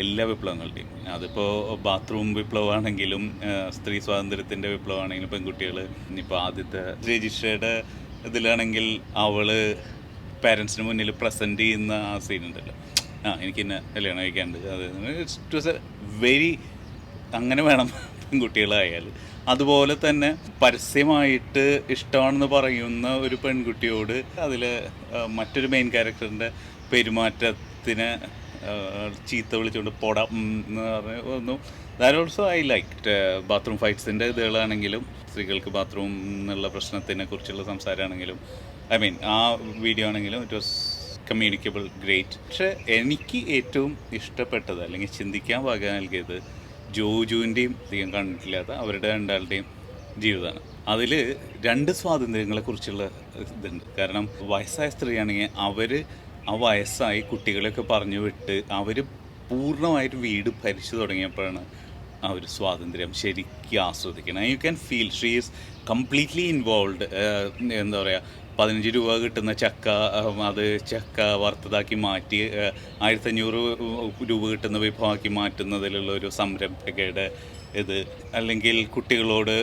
എല്ലാ വിപ്ലവങ്ങളുടെയും, അതിപ്പോൾ ബാത്റൂം വിപ്ലവമാണെങ്കിലും സ്ത്രീ സ്വാതന്ത്ര്യത്തിൻ്റെ വിപ്ലവമാണെങ്കിലും പെൺകുട്ടികൾ ഇപ്പോൾ ആദ്യത്തെ രജിഷയുടെ ഇതിലാണെങ്കിൽ അവള് പാരൻസിന് മുന്നിൽ പ്രസൻറ്റ് ചെയ്യുന്ന ആ സീൻ ഉണ്ടല്ലോ, എനിക്ക് എന്നെ കല്യാണം കഴിക്കാണ്ട്, അത് ഇറ്റ് വാസ് എ വെരി അങ്ങനെ വേണം പെൺകുട്ടികളായാൽ. അതുപോലെ തന്നെ പരസ്യമായിട്ട് ഇഷ്ടമാണെന്ന് പറയുന്ന ഒരു പെൺകുട്ടിയോട് അതിൽ മറ്റൊരു മെയിൻ ക്യാരക്ടറിൻ്റെ പെരുമാറ്റത്തിന് ചീത്ത വിളിച്ചുകൊണ്ട് പൊടാം എന്ന് പറഞ്ഞ ഒന്നും that also I like. Bathroom ഫൈറ്റ്സിൻ്റെ ഇതുകളാണെങ്കിലും സ്ത്രീകൾക്ക് ബാത്റൂം എന്നുള്ള പ്രശ്നത്തിനെ കുറിച്ചുള്ള സംസാരമാണെങ്കിലും ഐ മീൻ ആ വീഡിയോ ആണെങ്കിലും ഇറ്റ് വാസ് കമ്മ്യൂണിക്കബിൾ ഗ്രേറ്റ്. പക്ഷേ എനിക്ക് ഏറ്റവും ഇഷ്ടപ്പെട്ടത് അല്ലെങ്കിൽ ചിന്തിക്കാൻ വക നൽകിയത് ജോജുവിൻ്റെയും അധികം കണ്ടിട്ടില്ലാത്ത അവരുടെ രണ്ടാളുടെയും ജീവിതമാണ്. അതിൽ 2 സ്വാതന്ത്ര്യങ്ങളെക്കുറിച്ചുള്ള ഇതുണ്ട്. കാരണം വയസ്സായ സ്ത്രീയാണെങ്കിൽ അവർ ആ വയസ്സായി കുട്ടികളെയൊക്കെ പറഞ്ഞു വിട്ട് അവർ പൂർണ്ണമായിട്ട് വീട് ഭരിച്ചു തുടങ്ങിയപ്പോഴാണ് ആ ഒരു സ്വാതന്ത്ര്യം ശരിക്കും ആസ്വദിക്കണം. You can feel she is completely involve. എന്താ പറയുക, 15 രൂപ കിട്ടുന്ന ചക്ക അത് ചക്ക വറുത്തതാക്കി മാറ്റി 1500 രൂപ കിട്ടുന്ന വിഭവമാക്കി മാറ്റുന്നതിലുള്ള ഒരു സംരംഭകയുടെ ഇത്. അല്ലെങ്കിൽ കുട്ടികളോട്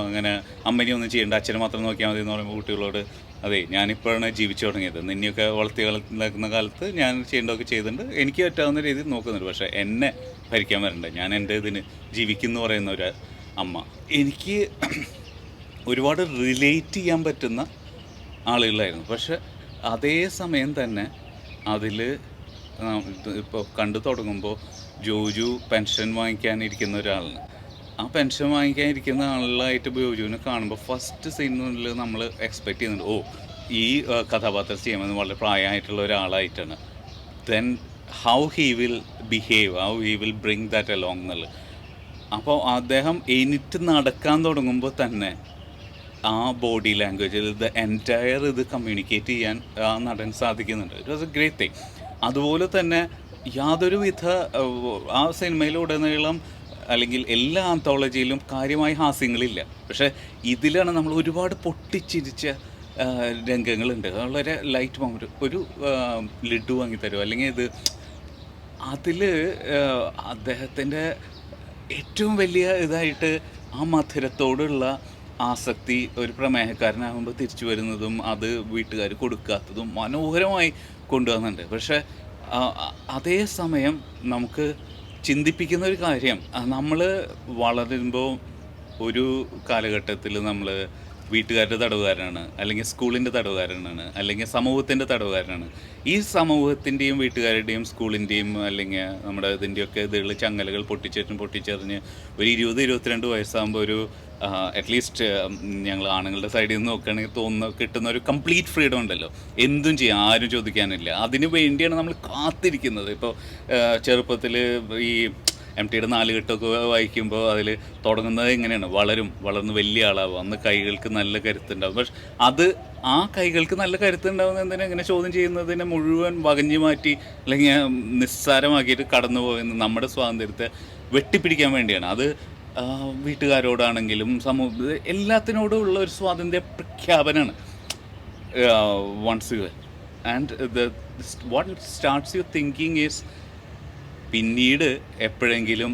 അങ്ങനെ അമ്മനെയൊന്നും ചെയ്യേണ്ട, അച്ഛനെ മാത്രം നോക്കിയാൽ മതി എന്ന് പറയുമ്പോൾ കുട്ടികളോട് അതെ ഞാനിപ്പോഴാണ് ജീവിച്ചു തുടങ്ങിയത്, നിന്നെയൊക്കെ വളർത്തി വളർത്തുന്ന കാലത്ത് ഞാൻ ചെയ്യേണ്ടതൊക്കെ ചെയ്തിട്ടുണ്ട്, എനിക്ക് പറ്റാവുന്ന രീതിയിൽ നോക്കുന്നുണ്ട്, പക്ഷേ എന്നെ ഭരിക്കാൻ വരണ്ട, ഞാൻ എൻ്റെ ഇതിന് ജീവിക്കുന്നു പറയുന്ന ഒരു അമ്മ. എനിക്ക് ഒരുപാട് റിലേറ്റ് ചെയ്യാൻ പറ്റുന്ന ആളുകളായിരുന്നു. പക്ഷെ അതേ സമയം തന്നെ അതിൽ ഇപ്പോൾ കണ്ടു തുടങ്ങുമ്പോൾ ജോജു പെൻഷൻ വാങ്ങിക്കാനിരിക്കുന്ന ഒരാളാണ്. ആ പെൻഷൻ വാങ്ങിക്കാനിരിക്കുന്ന ആളായിട്ട് ജോജുവിനെ കാണുമ്പോൾ ഫസ്റ്റ് സീനിൽ നമ്മൾ എക്സ്പെക്റ്റ് ചെയ്യുന്നുണ്ട്, ഓ ഈ കഥാപാത്രം ചെയ്യുന്നത് വളരെ പ്രായമായിട്ടുള്ള ഒരാളായിട്ടാണ്. Then how he will behave, how he will bring that along എന്നുള്ളത്. അപ്പോൾ അദ്ദേഹം എണീറ്റ് നടക്കാൻ തുടങ്ങുമ്പോൾ തന്നെ ആ ബോഡി ലാംഗ്വേജിൽ ദ എൻറ്റയർ ഇത് കമ്മ്യൂണിക്കേറ്റ് ചെയ്യാൻ ആ നടൻ സാധിക്കുന്നുണ്ട്. It was A great thing. അതുപോലെ തന്നെ യാതൊരു വിധ ആ സിനിമയിലുടനീളം അല്ലെങ്കിൽ എല്ലാ ആന്തോളജിയിലും കാര്യമായ ഹാസ്യങ്ങളില്ല. പക്ഷേ ഇതിലാണ് നമ്മൾ ഒരുപാട് പൊട്ടിച്ചിരിച്ച രംഗങ്ങളുണ്ട്. വളരെ ലൈറ്റ് മൊമെൻറ്റ്, ഒരു ലഡു വാങ്ങിത്തരുമോ അല്ലെങ്കിൽ ഇത് അതിൽ അദ്ദേഹത്തിൻ്റെ ഏറ്റവും വലിയ ഇതായിട്ട് ആ മധുരത്തോടുള്ള ആസക്തി ഒരു പ്രമേഹക്കാരനാകുമ്പോൾ തിരിച്ചു വരുന്നതും അത് വീട്ടുകാർ കൊടുക്കാത്തതും മനോഹരമായി കൊണ്ടുവന്നുണ്ട്. പക്ഷേ അതേ സമയം നമുക്ക് ചിന്തിപ്പിക്കുന്ന ഒരു കാര്യം, നമ്മൾ വളരുമ്പോൾ ഒരു കാലഘട്ടത്തിൽ നമ്മൾ വീട്ടുകാരുടെ തടവുകാരനാണ്, അല്ലെങ്കിൽ സ്കൂളിൻ്റെ തടവുകാരനാണ്, അല്ലെങ്കിൽ സമൂഹത്തിൻ്റെ തടവുകാരനാണ്. ഈ സമൂഹത്തിൻ്റെയും വീട്ടുകാരുടെയും സ്കൂളിൻ്റെയും അല്ലെങ്കിൽ നമ്മുടെ ഇതിൻ്റെയൊക്കെ ഇതുള്ള ചങ്ങലകൾ പൊട്ടിച്ചെറിഞ്ഞ് ഒരു 20-22 വയസ്സാകുമ്പോൾ ഒരു അറ്റ്ലീസ്റ്റ് ഞങ്ങൾ ആണുങ്ങളുടെ സൈഡിൽ നിന്ന് നോക്കുകയാണെങ്കിൽ കിട്ടുന്ന ഒരു കംപ്ലീറ്റ് ഫ്രീഡം ഉണ്ടല്ലോ, എന്തും ചെയ്യാം, ആരും ചോദിക്കാനില്ല. അതിന് വേണ്ടിയാണ് നമ്മൾ കാത്തിരിക്കുന്നത്. ഇപ്പോൾ ചെറുപ്പത്തിൽ ഈ MTയുടെ 4 കെട്ടൊക്കെ വായിക്കുമ്പോൾ അതിൽ തുടങ്ങുന്നത് എങ്ങനെയാണ്, വളർന്ന് വലിയ ആളാവും, അന്ന് കൈകൾക്ക് നല്ല കരുത്തുണ്ടാവും. പക്ഷെ അത് ആ കൈകൾക്ക് നല്ല കരുത്തുണ്ടാവുന്നതിനെ എങ്ങനെ ചോദ്യം ചെയ്യുന്നതിനെ മുഴുവൻ വകഞ്ഞു മാറ്റി അല്ലെങ്കിൽ നിസ്സാരമാക്കിയിട്ട് കടന്നു പോകുന്ന നമ്മുടെ സ്വാതന്ത്ര്യത്തെ വെട്ടിപ്പിടിക്കാൻ വേണ്ടിയാണ്. അത് വീട്ടുകാരോടാണെങ്കിലും എല്ലാത്തിനോടും ഉള്ള ഒരു സ്വാതന്ത്ര്യ പ്രഖ്യാപനമാണ്. Once you and what starts you thinking is, പിന്നീട് എപ്പോഴെങ്കിലും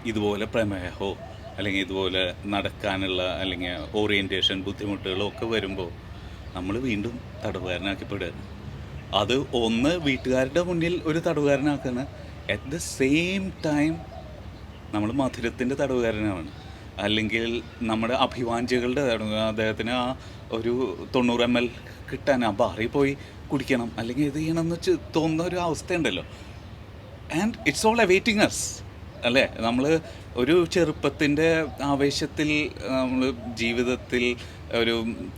ഇതുപോലെ പ്രമേഹമോ അല്ലെങ്കിൽ ഇതുപോലെ നടക്കാനുള്ള അല്ലെങ്കിൽ ഓറിയൻറ്റേഷൻ ബുദ്ധിമുട്ടുകളോ ഒക്കെ വരുമ്പോൾ നമ്മൾ വീണ്ടും തടവുകാരനാക്കപ്പെടുകയാണ്. അത് ഒന്ന് വീട്ടുകാരുടെ മുന്നിൽ ഒരു തടവുകാരനാക്കുകയാണ്, അറ്റ് ദ സെയിം ടൈം നമ്മൾ മധുരത്തിൻ്റെ തടവുകാരനാണ്. അല്ലെങ്കിൽ നമ്മുടെ അഭിവാഞ്ചകളുടെ അദ്ദേഹത്തിന് ആ ഒരു 90 ml കിട്ടാൻ ആ ബാറിൽ പോയി കുടിക്കണം അല്ലെങ്കിൽ ഇത് ചെയ്യണമെന്ന് തോന്നുന്ന ഒരു അവസ്ഥയുണ്ടല്ലോ. ആൻഡ് ഇറ്റ്സ് ഓൾ അവൈറ്റിങ് അസ് അല്ലേ. നമ്മൾ ഒരു ചെറുപ്പത്തിൻ്റെ ആവേശത്തിൽ നമ്മൾ ജീവിതത്തിൽ ഒരു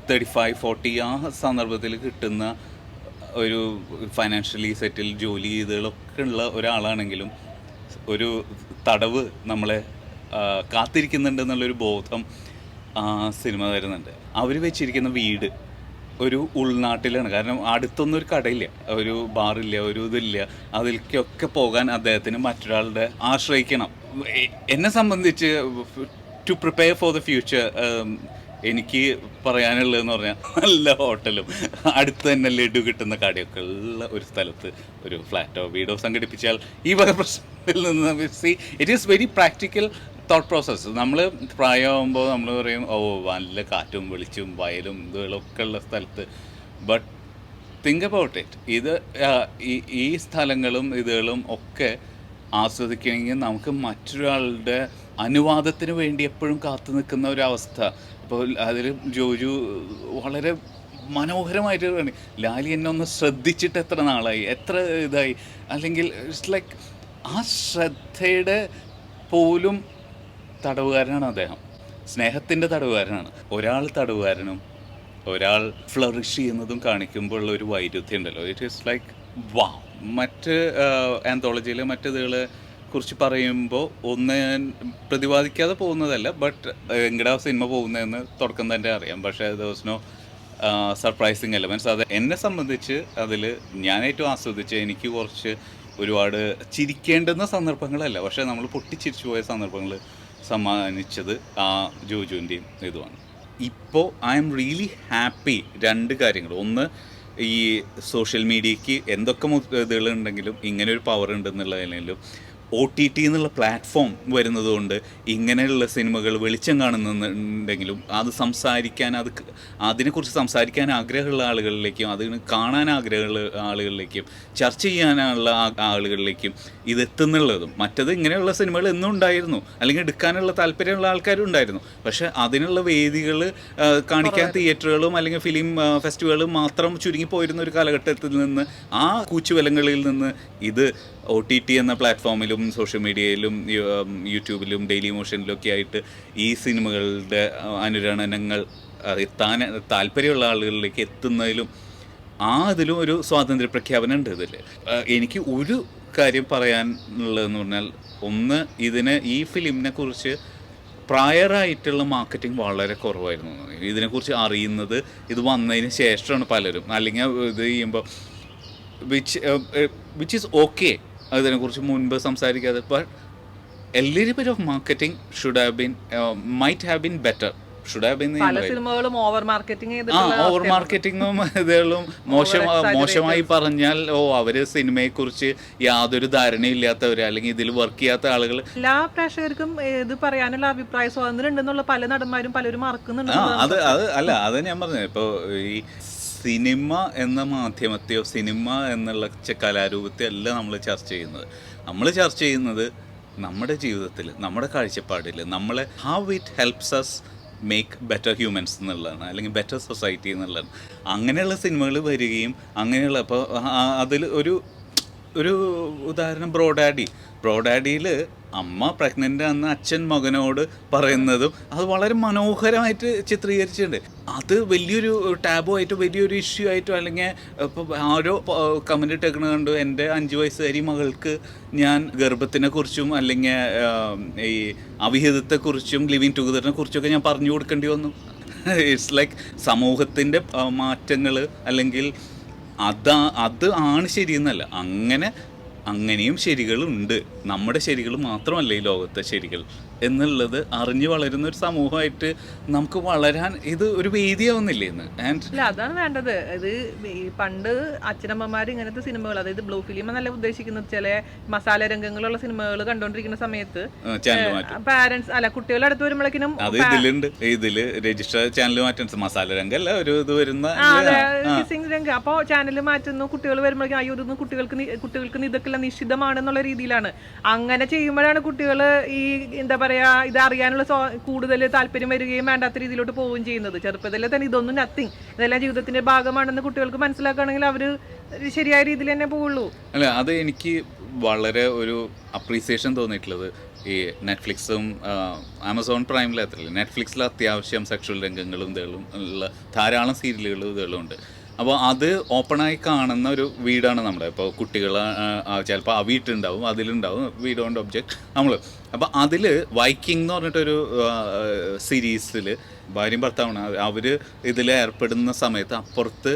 35-40 ആ സന്ദർഭത്തിൽ കിട്ടുന്ന ഒരു ഫൈനാൻഷ്യലി സെറ്റിൽ ജോലി ചെയ്തതൊക്കെ ഉള്ള ഒരാളാണെങ്കിലും ഒരു തടവ് നമ്മളെ കാത്തിരിക്കുന്നുണ്ടെന്നുള്ളൊരു ബോധം സിനിമ തരുന്നുണ്ട്. അവർ വെച്ചിരിക്കുന്ന വീട് ഒരു ഉൾനാട്ടിലാണ്. കാരണം അടുത്തൊന്നും ഒരു കടയില്ല, ഒരു ബാറില്ല, ഒരു ഇതില്ല. അതിലേക്കൊക്കെ പോകാൻ അദ്ദേഹത്തിന് മറ്റൊരാളുടെ ആശ്രയിക്കണം. എന്നെ സംബന്ധിച്ച് to prepare for the future എനിക്ക് പറയാനുള്ളതെന്ന് പറഞ്ഞാൽ നല്ല ഹോട്ടലും അടുത്ത് തന്നെ ലഡു കിട്ടുന്ന കടയൊക്കെ ഉള്ള ഒരു സ്ഥലത്ത് ഒരു ഫ്ലാറ്റോ വീടോ സംഘടിപ്പിച്ചാൽ ഈ വക പ്രശ്നത്തിൽ നിന്ന് C it is very practical thought process. നമ്മൾ പ്രായമാകുമ്പോൾ നമ്മൾ പറയും ഓ നല്ല കാറ്റും വെളിച്ചും വയലും ഇതുകളൊക്കെ ഉള്ള സ്ഥലത്ത്. ബട്ട് തിങ്ക് അബൌട്ട് ഇറ്റ്, ഇത് ഈ സ്ഥലങ്ങളും ഇതുകളും ഒക്കെ ആസ്വദിക്കണമെങ്കിൽ നമുക്ക് മറ്റൊരാളുടെ അനുവാദത്തിന് വേണ്ടി എപ്പോഴും കാത്തു നിൽക്കുന്ന ഒരവസ്ഥ. ഇപ്പോൾ അതിൽ ജോജു വളരെ മനോഹരമായിട്ട് പറഞ്ഞു, ലാലി എന്നെ ഒന്ന് ശ്രദ്ധിച്ചിട്ട് എത്ര നാളായി, എത്ര ഇതായി, അല്ലെങ്കിൽ ഇറ്റ്സ് ലൈക്ക് ആ ശ്രദ്ധയുടെ പോലും തടവുകാരനാണ് അദ്ദേഹം, സ്നേഹത്തിൻ്റെ തടവുകാരനാണ്. ഒരാൾ തടവുകാരനും ഒരാൾ ഫ്ലറിഷ് ചെയ്യുന്നതും കാണിക്കുമ്പോൾ ഉള്ള ഒരു വൈരുദ്ധ്യം ഉണ്ടല്ലോ. ഇറ്റ് ഈസ് ലൈക്ക് വാ. മറ്റ് ആന്തോളജിയിൽ മറ്റിതുകൾ കുറിച്ച് പറയുമ്പോൾ ഒന്ന് ഞാൻ പ്രതിപാദിക്കാതെ പോകുന്നതല്ല, ബട്ട് എങ്ങടെ സിനിമ പോകുന്നതെന്ന് തുടക്കം തന്നെ അറിയാം. പക്ഷേ ദിവസനോ സർപ്രൈസിങ് എലമെൻറ്റ്സ്. അത് എന്നെ സംബന്ധിച്ച് അതിൽ ഞാൻ ഏറ്റവും ആസ്വദിച്ച് എനിക്ക് കുറച്ച് ഒരുപാട് ചിരിക്കേണ്ടുന്ന സന്ദർഭങ്ങളല്ല, പക്ഷേ നമ്മൾ പൊട്ടിച്ചിരിച്ചു പോയ സന്ദർഭങ്ങൾ സമ്മാനിച്ചത് ആ ജോജുവിൻ്റെയും ഇതുമാണ്. ഇപ്പോൾ ഐ എം റിയലി ഹാപ്പി. രണ്ട് കാര്യങ്ങൾ. ഒന്ന്, ഈ സോഷ്യൽ മീഡിയയ്ക്ക് എന്തൊക്കെ ഇതുകളുണ്ടെങ്കിലും ഇങ്ങനെ ഒരു പവർ ഉണ്ടെന്നുള്ളതിലും OTT എന്നുള്ള പ്ലാറ്റ്ഫോം വരുന്നതുകൊണ്ട് ഇങ്ങനെയുള്ള സിനിമകൾ വെളിച്ചം കാണുന്നുണ്ടെങ്കിലും അത് സംസാരിക്കാൻ, അതിനെക്കുറിച്ച് സംസാരിക്കാൻ ആഗ്രഹമുള്ള ആളുകളിലേക്കും അതിന് കാണാൻ ആഗ്രഹമുള്ള ആളുകളിലേക്കും ചർച്ച ചെയ്യാനുള്ള ആളുകളിലേക്കും ഇതെത്തുന്നുള്ളതും. മറ്റത് ഇങ്ങനെയുള്ള സിനിമകൾ എന്നും ഉണ്ടായിരുന്നു, അല്ലെങ്കിൽ എടുക്കാനുള്ള താല്പര്യമുള്ള ആൾക്കാരും ഉണ്ടായിരുന്നു. പക്ഷേ അതിനുള്ള വേദികൾ കാണിക്കാൻ തിയേറ്ററുകളും അല്ലെങ്കിൽ ഫിലിം ഫെസ്റ്റിവലുകളും മാത്രം ചുരുങ്ങിപ്പോയിരുന്ന ഒരു കാലഘട്ടത്തിൽ നിന്ന്, ആ കൂച്ചുവലങ്ങളിൽ നിന്ന് ഇത് OTT എന്ന പ്ലാറ്റ്ഫോമിലും സോഷ്യൽ മീഡിയയിലും യൂട്യൂബിലും ഡെയിലി മോഷനിലും ഒക്കെ ആയിട്ട് ഈ സിനിമകളുടെ അനുരണനങ്ങൾ എത്താൻ താല്പര്യമുള്ള ആളുകളിലേക്ക് എത്തുന്നതിലും അതിലും ഒരു സ്വാതന്ത്ര്യ പ്രഖ്യാപനം ഉണ്ട് ഇതിൽ. എനിക്ക് ഒരു കാര്യം പറയാനുള്ളതെന്ന് പറഞ്ഞാൽ, ഒന്ന്, ഈ ഫിലിമിനെ കുറിച്ച് പ്രായറായിട്ടുള്ള മാർക്കറ്റിംഗ് വളരെ കുറവായിരുന്നു. ഇതിനെക്കുറിച്ച് അറിയുന്നത് ഇത് വന്നതിന് ശേഷമാണ് പലരും, അല്ലെങ്കിൽ ഇത് ചെയ്യുമ്പോൾ വിച്ച് ഈസ് ഓക്കെ, അതിനെക്കുറിച്ച് മുൻപ് സംസാരിക്കാതെ. But a little bit of marketing should have been, might have been better. Over മാർക്കറ്റിങ്ങും ഇതും മോശമായി പറഞ്ഞാൽ അവര് സിനിമയെക്കുറിച്ച് യാതൊരു ധാരണയില്ലാത്തവര്, അല്ലെങ്കിൽ ഇതിൽ വർക്ക് ചെയ്യാത്ത ആളുകൾ. എല്ലാ പ്രേക്ഷകർക്കും ഇത് പറയാനുള്ള അഭിപ്രായ സ്വാതന്ത്ര്യം ഉണ്ടെന്നുള്ള പല നടന്മാരും പലരും മറക്കുന്നുണ്ട്. അത് ഞാൻ പറഞ്ഞത്, ഇപ്പോൾ ഈ സിനിമ എന്ന മാധ്യമത്തെയോ സിനിമ എന്നുള്ള കലാരൂപത്തെ അല്ല നമ്മൾ ചർച്ച ചെയ്യുന്നത്. നമ്മൾ ചർച്ച ചെയ്യുന്നത് നമ്മുടെ ജീവിതത്തിൽ, നമ്മുടെ കാഴ്ചപ്പാടിൽ നമ്മളെ how it helps us make better humans എന്നുള്ളതാണ്, അല്ലെങ്കിൽ ബെറ്റർ സൊസൈറ്റി എന്നുള്ളതാണ്. അങ്ങനെയുള്ള സിനിമകൾ വരികയും അങ്ങനെയുള്ള, അപ്പോൾ അതിൽ ഒരു ഉദാഹരണം ബ്രോഡാഡിയിൽ അമ്മ പ്രഗ്നൻ്റ് ആണെന്ന് അച്ഛൻ മകനോട് പറയുന്നതും അത് വളരെ മനോഹരമായിട്ട് ചിത്രീകരിച്ചിട്ടുണ്ട്. അത് വലിയൊരു ടാബു ആയിട്ടോ വലിയൊരു ഇഷ്യൂ ആയിട്ടോ, അല്ലെങ്കിൽ ഇപ്പോൾ ആരോ കമൻ്റ് ഇട്ടേക്കണ കണ്ടു, എൻ്റെ 5 വയസ്സുകാരി മകൾക്ക് ഞാൻ ഗർഭത്തിനെ കുറിച്ചും അല്ലെങ്കിൽ ഈ അവിഹിതത്തെക്കുറിച്ചും ലിവിങ് ടുഗദറിനെ കുറിച്ചൊക്കെ ഞാൻ പറഞ്ഞു കൊടുക്കേണ്ടി വന്നു. ഇറ്റ്സ് ലൈക്ക് സമൂഹത്തിൻ്റെ മാറ്റങ്ങൾ, അല്ലെങ്കിൽ അത് ആണ് ശരിയെന്നല്ല, അങ്ങനെയും ശരികളുണ്ട്. നമ്മുടെ ശരികൾ മാത്രമല്ല ഈ ലോകത്തെ ശരികൾ എന്നുള്ളത് അറിഞ്ഞു വളരുന്ന ഒരു സമൂഹമായിട്ട് നമുക്ക് വളരാൻ ഇത് ഒരു വേദിയാവുന്നില്ലേ ഇന്ന്? അല്ല, അതാണ് വേണ്ടത്. ഇത് ഈ പണ്ട് അച്ഛനമ്മമാർ ഇങ്ങനത്തെ സിനിമകൾ, അതായത് ബ്ലൂ ഫിലിം എന്നല്ല ഉദ്ദേശിക്കുന്നത്, ചില മസാല രംഗങ്ങളുള്ള സിനിമകൾ കണ്ടോണ്ടിരിക്കുന്ന സമയത്ത് പാരന്റ്സ് അല്ല കുട്ടികളുടെ അടുത്ത് വരുമ്പോഴേക്കും ഇതില് രജിസ്റ്റർ ചാനൽ മാറ്റുന്നത് മസാല രംഗല്ല, ഒരു ഇത് വരുന്ന കിസിംഗ് രംഗം. അപ്പോൾ ചാനൽ മാറ്റുന്നു, കുട്ടികൾ വരുമ്പോഴേക്കും അയ്യോ ഇതൊന്നും കുട്ടികൾക്ക് ഇതൊക്കെ നിഷിദ്ധമാണെന്നുള്ള രീതിയിലാണ്. അങ്ങനെ ചെയ്യുമ്പോഴാണ് കുട്ടികൾ ഈ എന്താ പറയാ ഇത് അറിയാനുള്ള കൂടുതൽ താല്പര്യം വരികയും വേണ്ടാത്ത രീതിയിലോട്ട് പോവുകയും ചെയ്യുന്നത്. ചെറുപ്പത്തിലെ തന്നെ ഇതൊന്നും നത്തിങ്, ഇതെല്ലാം ജീവിതത്തിന്റെ ഭാഗമാണെന്ന് കുട്ടികൾക്ക് മനസ്സിലാക്കുകയാണെങ്കിൽ അവർ ശരിയായ രീതിയിൽ തന്നെ പോവുള്ളൂ. അല്ല, അത് എനിക്ക് വളരെ ഒരു അപ്രീസിയേഷൻ തോന്നിയിട്ടുള്ളത് ഈ നെറ്റ്ഫ്ലിക്സും ആമസോൺ പ്രൈമിലും എത്രയില്ല, നെറ്റ്ഫ്ലിക്സിൽ അത്യാവശ്യം സെക്ഷൽ രംഗങ്ങളും ഇതുകളും ഉള്ള ധാരാളം സീരിയലുകളും ഇതുകളും ഉണ്ട്. അപ്പോൾ അത് ഓപ്പണായി കാണുന്ന ഒരു വീടാണ് നമ്മുടെ. ഇപ്പോൾ കുട്ടികൾ ചിലപ്പോൾ ആ വീട്ടുണ്ടാവും, അതിലുണ്ടാവും വി ഡോണ്ട് ഒബ്ജക്റ്റ് നമ്മൾ. അപ്പോൾ അതിൽ വൈക്കിംഗ് എന്ന് പറഞ്ഞിട്ടൊരു സീരീസിൽ ഭാര്യയും ഭർത്താവാണ് അവർ ഇതിൽ ഏർപ്പെടുന്ന സമയത്ത് അപ്പുറത്ത്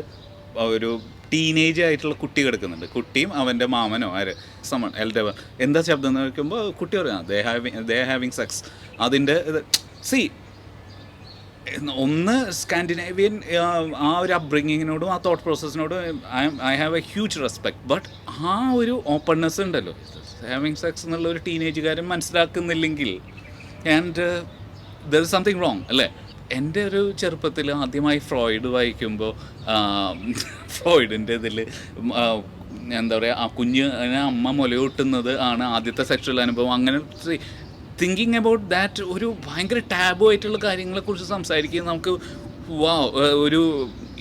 ഒരു ടീനേജ് ആയിട്ടുള്ള കുട്ടി കിടക്കുന്നുണ്ട്. കുട്ടിയും അവൻ്റെ മാമനോ സമൺ എൽഡവർ എന്താ ശബ്ദം എന്ന് ചോദിക്കുമ്പോൾ കുട്ടി പറയാം ദേ ഹാവിങ് സെക്സ്. അതിൻ്റെ ഒന്ന് സ്കാൻഡിനേവിയൻ ആ ഒരു അപ്ബ്രിങ്ങിങ്ങിനോടും ആ തോട്ട് പ്രോസസ്സിനോടും I have a huge respect. But ആ ഒരു ഓപ്പൺനെസ് ഉണ്ടല്ലോ, ഹാവിങ് സെക്സ് എന്നുള്ള ഒരു ടീനേജുകാരൻ മനസ്സിലാക്കുന്നില്ലെങ്കിൽ and there is something wrong അല്ലേ? എൻ്റെ ഒരു ചെറുപ്പത്തിൽ ആദ്യമായി ഫ്രോയിഡ് വായിക്കുമ്പോൾ ഫ്രോയിഡിൻ്റെ ഇതിൽ എന്താ പറയുക, ആ കുഞ്ഞിനെ അമ്മ മുലയൂട്ടുന്നത് ആണ് ആദ്യത്തെ സെക്ഷൽ അനുഭവം. അങ്ങനെ തിങ്കിങ് അബൌട്ട് ദാറ്റ് ഒരു ഭയങ്കര ടാബു ആയിട്ടുള്ള കാര്യങ്ങളെക്കുറിച്ച് സംസാരിക്കുക നമുക്ക് ഒരു